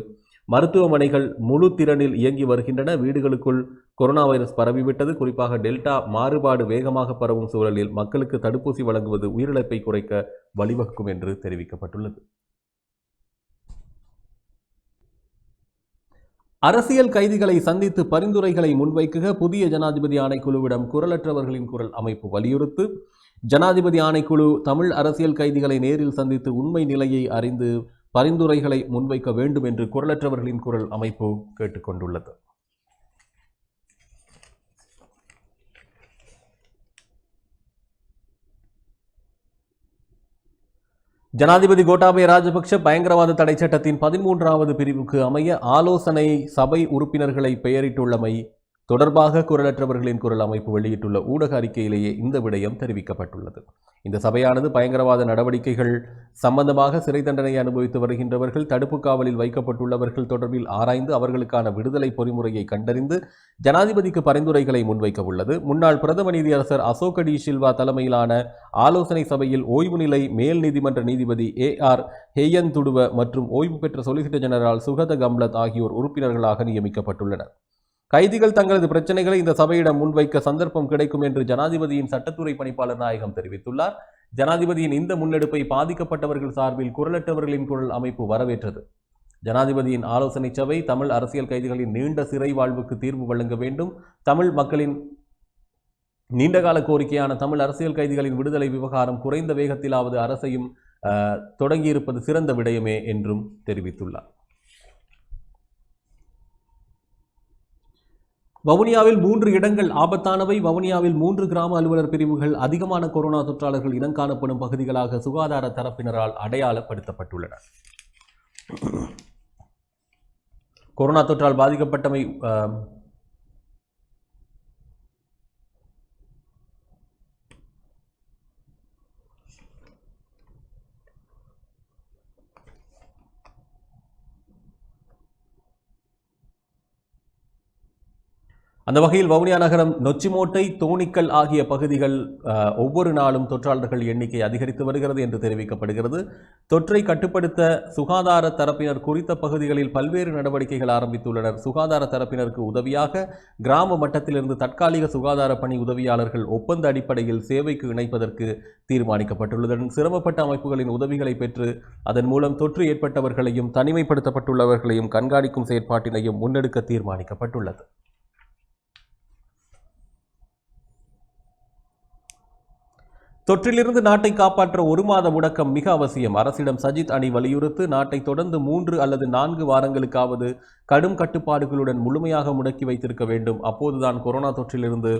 மருத்துவமனைகள் முழு திறனில் இயங்கி வருகின்றன. வீடுகளுக்குள் கொரோனா வைரஸ் பரவிவிட்டது. குறிப்பாக டெல்டா மாறுபாடு வேகமாக பரவும் சூழலில் மக்களுக்கு தடுப்பூசி வழங்குவது உயிரிழப்பை குறைக்க வழிவகுக்கும் என்று தெரிவிக்கப்பட்டுள்ளது. அரசியல் கைதிகளை சந்தித்து பரிந்துரைகளை முன்வைக்க புதிய ஜனாதிபதி ஆணைக்குழுவிடம் குரலற்றவர்களின் குரல் அமைப்பு வலியுறுத்து. ஜனாதிபதி ஆணைக்குழு தமிழ் அரசியல் கைதிகளை நேரில் சந்தித்து உண்மை நிலையை அறிந்து பரிந்துரைகளை முன்வைக்க வேண்டும் என்று குரலற்றவர்களின் குரல் அமைப்பு கேட்டுக்கொண்டுள்ளது. ஜனாதிபதி கோட்டாபய ராஜபக்ஷ பயங்கரவாத தடை சட்டத்தின் 13வது பிரிவுக்கு அமைய ஆலோசனை சபை உறுப்பினர்களை பெயரிட்டுள்ளமை தொடர்பாக குரலற்றவர்களின் குரல் அமைப்பு வெளியிட்டுள்ள ஊடக அறிக்கையிலேயே இந்த விடயம் தெரிவிக்கப்பட்டுள்ளது. இந்த சபையானது பயங்கரவாத நடவடிக்கைகள் சம்பந்தமாக சிறை தண்டனை அனுபவித்து வருகின்றவர்கள், தடுப்பு காவலில் வைக்கப்பட்டுள்ளவர்கள் தொடர்பில் ஆராய்ந்து அவர்களுக்கான விடுதலை பொறிமுறையை கண்டறிந்து ஜனாதிபதிக்கு பரிந்துரைகளை முன்வைக்க உள்ளது. முன்னாள் பிரதம நீதியரசர் அசோக டி சில்வா தலைமையிலான ஆலோசனை சபையில் ஓய்வு நிலை மேல் நீதிமன்ற நீதிபதி AR ஹேயந்துடுவ மற்றும் ஓய்வு பெற்ற சொலிசிட்டர் ஜெனரல் சுகத கம்லத் ஆகியோர் உறுப்பினர்களாக நியமிக்கப்பட்டுள்ளனர். கைதிகள் தங்களது பிரச்சனைகளை இந்த சபையிடம் முன்வைக்க சந்தர்ப்பம் கிடைக்கும் என்று ஜனாதிபதியின் சட்டத்துறை பணிப்பாளர் நாயகம் தெரிவித்துள்ளார். ஜனாதிபதியின் இந்த முன்னெடுப்பை பாதிக்கப்பட்டவர்கள் சார்பில் குரலற்றவர்களின் குரல் அமைப்பு வரவேற்றது. ஜனாதிபதியின் ஆலோசனை சபை தமிழ் அரசியல் கைதிகளின் நீண்ட சிறை வாழ்வுக்கு தீர்வு வழங்க வேண்டும். தமிழ் மக்களின் நீண்டகால கோரிக்கையான தமிழ் அரசியல் கைதிகளின் விடுதலை விவகாரம் குறைந்த வேகத்திலாவது அரசையும் தொடங்கியிருப்பது சிறந்த விடயமே என்றும் தெரிவித்துள்ளார். வவுனியாவில் 3 இடங்கள் ஆபத்தானவை. வவுனியாவில் 3 கிராம அலுவலர் பிரிவுகள் அதிகமான கொரோனா தொற்றாளர்கள் இனம் காணப்படும் பகுதிகளாக சுகாதார தரப்பினரால் அடையாளப்படுத்தப்பட்டுள்ளன. கொரோனா தொற்றால் பாதிக்கப்பட்டமை அந்த வகையில் வவுனியா நகரம், நொச்சிமோட்டை, தோணிக்கல் ஆகிய பகுதிகள் ஒவ்வொரு நாளும் தொற்றாளர்கள் எண்ணிக்கை அதிகரித்து வருகிறது என்று தெரிவிக்கப்படுகிறது. தொற்றை கட்டுப்படுத்த சுகாதார தரப்பினர் குறித்த பகுதிகளில் பல்வேறு நடவடிக்கைகள் ஆரம்பித்துள்ளனர். சுகாதார தரப்பினருக்கு உதவியாக கிராம மட்டத்திலிருந்து தற்காலிக சுகாதார பணி உதவியாளர்கள் ஒப்பந்த அடிப்படையில் சேவைக்கு இணைப்பதற்கு தீர்மானிக்கப்பட்டுள்ளதுடன் சிரமப்பட்ட அமைப்புகளின் உதவிகளை பெற்று அதன் மூலம் தொற்று ஏற்பட்டவர்களையும் தனிமைப்படுத்தப்பட்டுள்ளவர்களையும் கண்காணிக்கும் செயற்பாட்டினையும் முன்னெடுக்க தீர்மானிக்கப்பட்டுள்ளது. தொற்றிலிருந்து நாட்டை காப்பாற்ற 1 மாத முடக்கம் மிக அவசியம். அரசிடம் சஜித் அணி வலியுறுத்து. நாட்டை தொடர்ந்து 3 அல்லது 4 வாரங்களுக்காவது கடும் கட்டுப்பாடுகளுடன் முழுமையாக முடக்கி வைத்திருக்க வேண்டும். அப்போதுதான் கொரோனா தொற்றிலிருந்து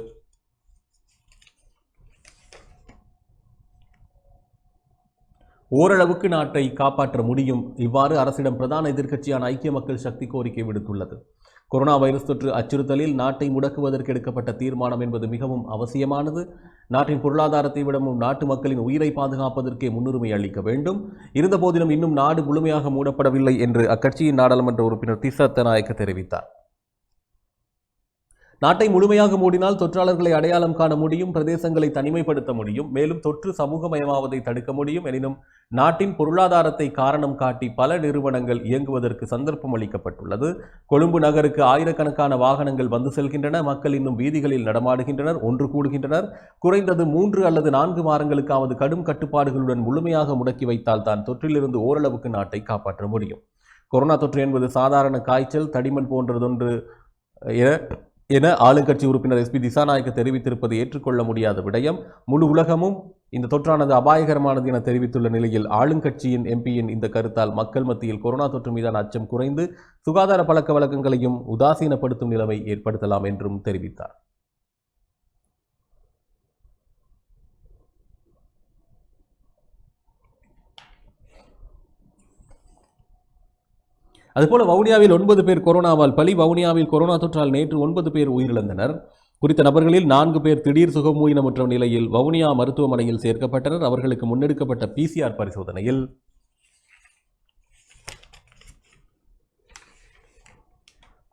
ஓரளவுக்கு நாட்டை காப்பாற்ற முடியும். இவ்வாறு அரசிடம் பிரதான எதிர்க்கட்சியான ஐக்கிய மக்கள் சக்தி கோரிக்கை விடுத்துள்ளது. கொரோனா வைரஸ் தொற்று அச்சுறுத்தலில் நாட்டை முடக்குவதற்கு எடுக்கப்பட்ட தீர்மானம் என்பது மிகவும் அவசியமானது. நாட்டின் பொருளாதாரத்தை விடவும் நாட்டு மக்களின் உயிரை பாதுகாப்பதற்கே முன்னுரிமை அளிக்க வேண்டும். இருந்தபோதிலும் இன்னும் நாடு முழுமையாக மூடப்படவில்லை என்று அக்கட்சியின் நாடாளுமன்ற உறுப்பினர் திஸ்ஸ நாயக்க தெரிவித்தார். நாட்டை முழுமையாக மூடினால் தொற்றாளர்களை அடையாளம் காண முடியும், பிரதேசங்களை தனிமைப்படுத்த முடியும், மேலும் தொற்று சமூகமயமாவதை தடுக்க முடியும். எனினும் நாட்டின் பொருளாதாரத்தை காரணம் காட்டி பல நிறுவனங்கள் இயங்குவதற்கு சந்தர்ப்பம் அளிக்கப்பட்டுள்ளது. கொழும்பு நகருக்கு ஆயிரக்கணக்கான வாகனங்கள் வந்து செல்கின்றன. மக்கள் இன்னும் வீதிகளில் நடமாடுகின்றனர், ஒன்று கூடுகின்றனர். குறைந்தது 3 அல்லது 4 வாரங்களுக்காவது கடும் கட்டுப்பாடுகளுடன் முழுமையாக முடக்கி வைத்தால் தான் தொற்றிலிருந்து ஓரளவுக்கு நாட்டை காப்பாற்ற முடியும். கொரோனா தொற்று என்பது சாதாரண காய்ச்சல், தடிமன் போன்றதொன்று என ஆளுங்கட்சி உறுப்பினர் SP திசாநாயக்க தெரிவித்திருப்பது ஏற்றுக்கொள்ள முடியாத விடயம். முழு உலகமும் இந்த தொற்றானது அபாயகரமானது என தெரிவித்துள்ள நிலையில் ஆளுங்கட்சியின் MPயின் இந்த கருத்தால் மக்கள் மத்தியில் கொரோனா தொற்று மீதான அச்சம் குறைந்து சுகாதார பழக்க வழக்கங்களையும் உதாசீனப்படுத்தும் நிலைமை ஏற்படுத்தலாம் என்றும் தெரிவித்தார். அதுபோல வவுனியாவில் 9 பேர் கொரோனாவால் பலி. வவுனியாவில் கொரோனா தொற்றால் நேற்று 9 பேர் உயிரிழந்தனர். குறித்த நபர்களில் 4 பேர் திடீர் சுகமூயினமுற்ற நிலையில் வவுனியா மருத்துவமனையில் சேர்க்கப்பட்டனர். அவர்களுக்கு முன்னெடுக்கப்பட்ட PCR பரிசோதனையில்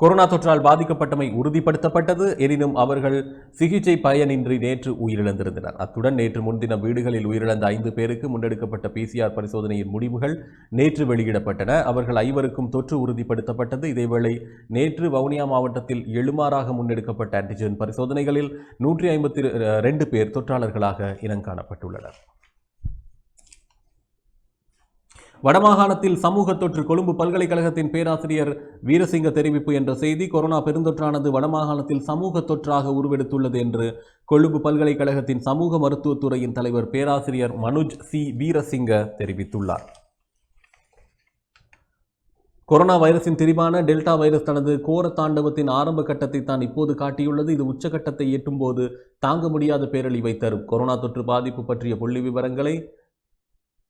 கொரோனா தொற்றால் பாதிக்கப்பட்டமை உறுதிப்படுத்தப்பட்டது. எனினும் அவர்கள் சிகிச்சை பயனின்றி நேற்று உயிரிழந்திருந்தனர். அத்துடன் நேற்று முன்தினம் வீடுகளில் உயிரிழந்த 5 பேருக்கு முன்னெடுக்கப்பட்ட PCR பரிசோதனையின் முடிவுகள் நேற்tu வெளியிடப்பட்டன. அவர்கள் 5வருக்கும் தொற்று உறுதிப்படுத்தப்பட்டது. இதேவேளை நேற்று வவுனியா மாவட்டத்தில் எழுமாறாக முன்னெடுக்கப்பட்ட ஆன்டிஜென் பரிசோதனைகளில் 152 பேர் தொற்றாளர்களாக இனங்காணப்பட்டுள்ளனர். வடமாகாணத்தில் சமூக தொற்று. கொழும்பு பல்கலைக்கழகத்தின் பேராசிரியர் வீரசிங்க தெரிவிப்பு என்ற செய்தி. கொரோனா பெருந்தொற்றானது வடமாகாணத்தில் சமூக தொற்றாக உருவெடுத்துள்ளது என்று கொழும்பு பல்கலைக்கழகத்தின் சமூக மருத்துவத்துறையின் தலைவர் பேராசிரியர் மனுஜ் வீரசிங்க தெரிவித்துள்ளார். கொரோனா வைரஸின் திரிபான டெல்டா வைரஸ் தனது கோர தாண்டவத்தின் ஆரம்ப கட்டத்தை தான் இப்போது காட்டியுள்ளது. இது உச்சகட்டத்தை எட்டும் போது தாங்க முடியாத பேரழிவை தரும். கொரோனா தொற்று பாதிப்பு பற்றிய புள்ளி விவரங்களை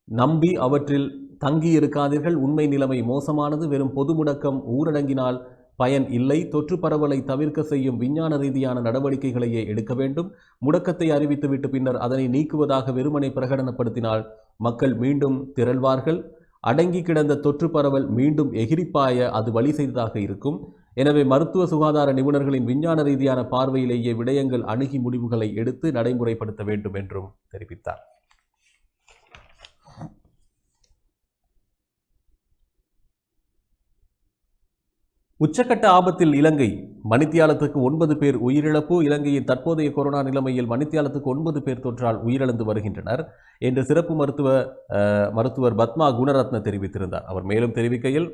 நம்பி அவற்றில் தங்கி இருக்காதீர்கள். உண்மை நிலைமை மோசமானது. வெறும் பொது முடக்கம், ஊரடங்கினால் பயன் இல்லை. தொற்று பரவலை தவிர்க்க செய்யும் விஞ்ஞான ரீதியான நடவடிக்கைகளையே எடுக்க வேண்டும். முடக்கத்தை அறிவித்துவிட்டு பின்னர் அதனை நீக்குவதாக வெறுமனை பிரகடனப்படுத்தினால் மக்கள் மீண்டும் திரள்வார்கள். அடங்கி கிடந்த தொற்று பரவல் மீண்டும் எகிரிப்பாய அது வழி செய்ததாக இருக்கும். எனவே மருத்துவ சுகாதார நிபுணர்களின் விஞ்ஞான ரீதியான பார்வையிலேயே விடயங்கள் அணுகி முடிவுகளை எடுத்து நடைமுறைப்படுத்த வேண்டும் என்றும் தெரிவித்தார். உச்சக்கட்ட ஆபத்தில் இலங்கை. மணித்தியாலத்துக்கு 9 பேர் உயிரிழப்பு. இலங்கையின் தற்போதைய கொரோனா நிலைமையில் மணித்தியாலத்துக்கு 9 பேர் தொற்றால் உயிரிழந்து வருகின்றனர் என்று சிறப்பு மருத்துவர் பத்மா குணரத்ன தெரிவித்திருந்தார். அவர் மேலும் தெரிவிக்கையில்,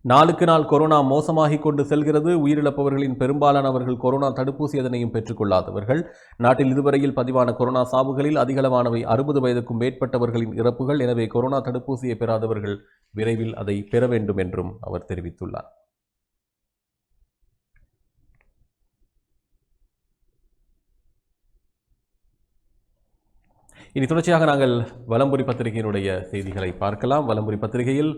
நாளுக்கு நாள் கொரோனா மோசமாகிக் கொண்டு செல்கிறது. உயிரிழப்பவர்களின் பெரும்பாலானவர்கள் கொரோனா தடுப்பூசி எதனையும் பெற்றுக்கொள்ளாதவர்கள். நாட்டில் இதுவரையில் பதிவான கொரோனா சாவுகளில் அதிகளவானவை 60 வயதுக்கும் மேற்பட்டவர்களின் இறப்புகள். எனவே கொரோனா தடுப்பூசியை பெறாதவர்கள் விரைவில் அதை பெற வேண்டும் என்றும் அவர் தெரிவித்துள்ளார். இனி தொடர்ச்சியாக நாங்கள் வலம்புரி பத்திரிகையினுடைய செய்திகளை பார்க்கலாம். வலம்புரி பத்திரிகையில்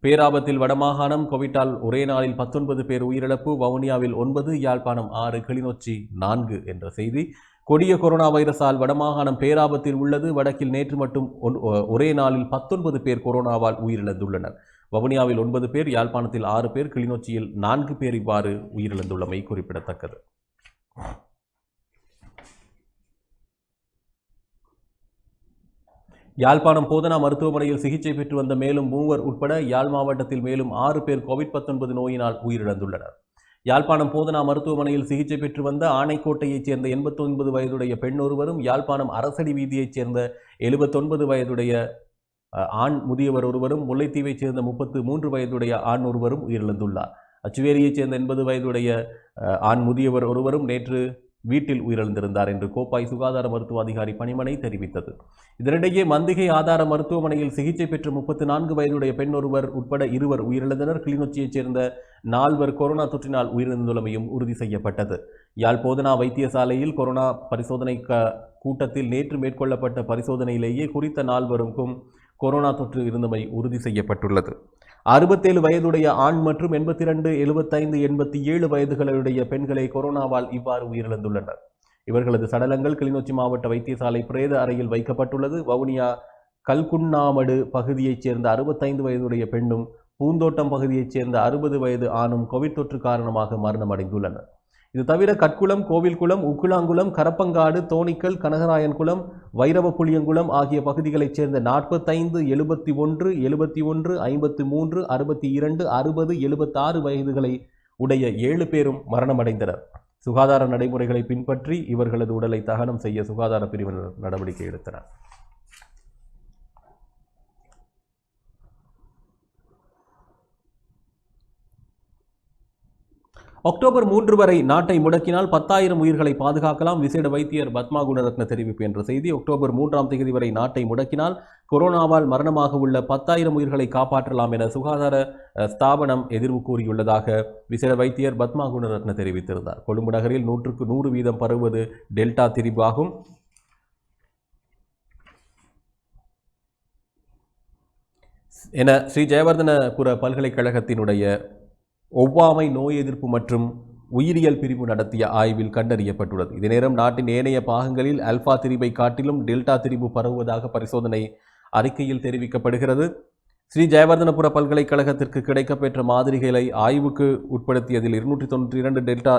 பேராபத்தில் வடமாகாணம். கோவிட்டால் ஒரே நாளில் 19 பேர் உயிரிழப்பு. வவுனியாவில் 9, யாழ்ப்பாணம் 6, கிளிநொச்சி 4 என்ற செய்தி. கொடிய கொரோனா வைரஸால் வடமாகாணம் பேராபத்தில் உள்ளது. வடக்கில் நேற்று மட்டும் ஒரே நாளில் 19 பேர் கொரோனாவால் உயிரிழந்துள்ளனர். வவுனியாவில் 9 பேர், யாழ்ப்பாணத்தில் 6 பேர், கிளிநொச்சியில் 4 பேர் இவ்வாறு உயிரிழந்துள்ளமை குறிப்பிடத்தக்கது. யாழ்ப்பாணம் போதனா மருத்துவமனையில் சிகிச்சை பெற்று வந்த மேலும் 3 உட்பட யாழ் மாவட்டத்தில் மேலும் 6 பேர் COVID-19 நோயினால் உயிரிழந்துள்ளனர். யாழ்ப்பாணம் போதனா மருத்துவமனையில் சிகிச்சை பெற்று வந்த ஆணைக்கோட்டையைச் சேர்ந்த 89 வயதுடைய பெண் ஒருவரும், யாழ்ப்பாணம் அரசடி வீதியைச் சேர்ந்த 79 வயதுடைய ஆண் முதியவர் ஒருவரும், முல்லைத்தீவைச் சேர்ந்த 33 வயதுடைய ஆண் ஒருவரும் உயிரிழந்துள்ளார். அச்சுவேரியைச் சேர்ந்த 80 வயதுடைய ஆண் முதியவர் ஒருவரும் நேற்று வீட்டில் உயிரிழந்திருந்தார் என்று கோப்பாய் சுகாதார மருத்துவ அதிகாரி பணிமனை தெரிவித்தது. இதனிடையே மந்திகை ஆதார மருத்துவமனையில் சிகிச்சை பெற்ற 34 வயதுடைய பெண் ஒருவர் உட்பட 2 உயிரிழந்தனர். கிளிநொச்சியைச் சேர்ந்த 4 கொரோனா தொற்றினால் உயிரிழந்துள்ளமையும் உறுதி செய்யப்பட்டது. யாழ் போதனா வைத்தியசாலையில் கொரோனா பரிசோதனை கூட்டத்தில் நேற்று மேற்கொள்ளப்பட்ட பரிசோதனையிலேயே குறித்த 4 கொரோனா தொற்று இருந்தமை உறுதி செய்யப்பட்டுள்ளது. 67 வயதுடைய ஆண் மற்றும் 82, 75, 87 வயதுகளுடைய பெண்களை கொரோனாவால் இவ்வாறு உயிரிழந்துள்ளனர். இவர்களது சடலங்கள் கிளிநொச்சி மாவட்ட வைத்தியசாலை பிரேத அறையில் வைக்கப்பட்டுள்ளது. வவுனியா கல்குன்னாமடு பகுதியைச் சேர்ந்த 65 வயதுடைய பெண்ணும், பூந்தோட்டம் பகுதியைச் சேர்ந்த 60 வயது ஆணும் கோவிட் தொற்று காரணமாக மரணமடைந்துள்ளனர். இது தவிர கட்குளம், கோவில்குளம், உக்குளாங்குளம், கரப்பங்காடு, தோணிக்கல், கனகராயன்குளம், வைரவப்புளியங்குளம் ஆகிய பகுதிகளைச் சேர்ந்த 45, 71, 71, 53, 62, 60, 76 வயதுகளை உடைய 7 பேரும் மரணமடைந்தனர். சுகாதார நடைமுறைகளை பின்பற்றி இவர்களது உடலை தகனம் செய்ய சுகாதார பிரிவினர் நடவடிக்கை எடுத்தனர். அக்டோபர் 3 வரை நாட்டை முடக்கினால் 10,000 உயிர்களை பாதுகாக்கலாம். விசேட வைத்தியர் பத்மா குணரத்ன தெரிவிப்பு என்ற செய்தி. அக்டோபர் 3ஆம் தேதி வரை நாட்டை முடக்கினால் கொரோனாவால் மரணமாக உள்ள 10,000 உயிர்களை காப்பாற்றலாம் என சுகாதார ஸ்தாபனம் எதிர்வு கூறியுள்ளதாக விசேட வைத்தியர் பத்மா குணரத்ன தெரிவித்திருந்தார். கொழும்பு நகரில் 100க்கு 100% பரவுவது டெல்டா திரிபாகும் என ஸ்ரீ ஜெயவர்தனபுர பல்கலைக்கழகத்தினுடைய ஒவ்வாமை நோய் எதிர்ப்பு மற்றும் உயிரியல் பிரிவு நடத்திய ஆய்வில் கண்டறியப்பட்டுள்ளது. இதே நேரம் நாட்டின் ஏனைய பாகங்களில் அல்பா திரிபை காட்டிலும் டெல்டா திரிபு பரவுவதாக பரிசோதனை அறிக்கையில் தெரிவிக்கப்படுகிறது. ஸ்ரீ ஜெயவர்தனபுர பல்கலைக்கழகத்திற்கு கிடைக்கப்பெற்ற மாதிரிகளை ஆய்வுக்கு உட்படுத்தியதில் 292 டெல்டா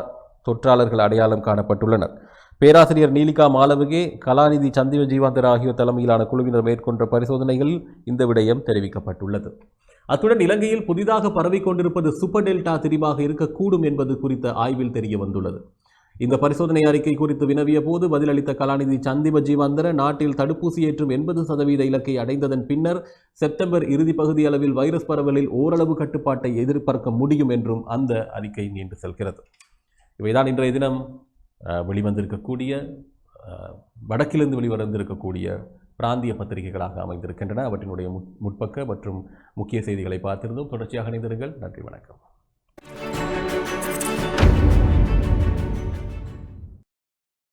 தொற்றாளர்கள் அடையாளம் காணப்பட்டுள்ளனர். பேராசிரியர் நீலிகா மாலவகே, கலாநிதி சந்திவ ஜீவாந்தர் ஆகியோர் தலைமையிலான குழுவினர் மேற்கொண்ட பரிசோதனைகளில் இந்த விடயம் தெரிவிக்கப்பட்டுள்ளது. அத்துடன் இலங்கையில் புதிதாக பரவிக்கொண்டிருப்பது சூப்பர் டெல்டா திரிபாக இருக்கக்கூடும் என்பது குறித்த ஆய்வில் தெரிய வந்துள்ளது. இந்த பரிசோதனை அறிக்கை குறித்து வினவிய போது பதிலளித்த கலாநிதி சந்திவ ஜீவாந்தர, நாட்டில் தடுப்பூசி ஏற்றும் 80% இலக்கை அடைந்ததன் பின்னர் செப்டம்பர் இறுதி பகுதி அளவில் வைரஸ் பரவலில் ஓரளவு கட்டுப்பாட்டை எதிர்பார்க்க முடியும் என்றும் அந்த அறிக்கை நீண்டு செல்கிறது. இவைதான் இன்றைய தினம் வெளிவந்திருக்கக்கூடிய வடக்கிலிருந்து வெளிவந்திருக்கக்கூடிய பிராந்திய பத்திரிகைகளாக அமைந்திருக்கின்றன. அவற்றினுடைய முற்பக்க மற்றும் முக்கிய செய்திகளை பார்த்திருந்தோம். தொடர்ச்சியாக இணைந்திருங்கள். நன்றி, வணக்கம்.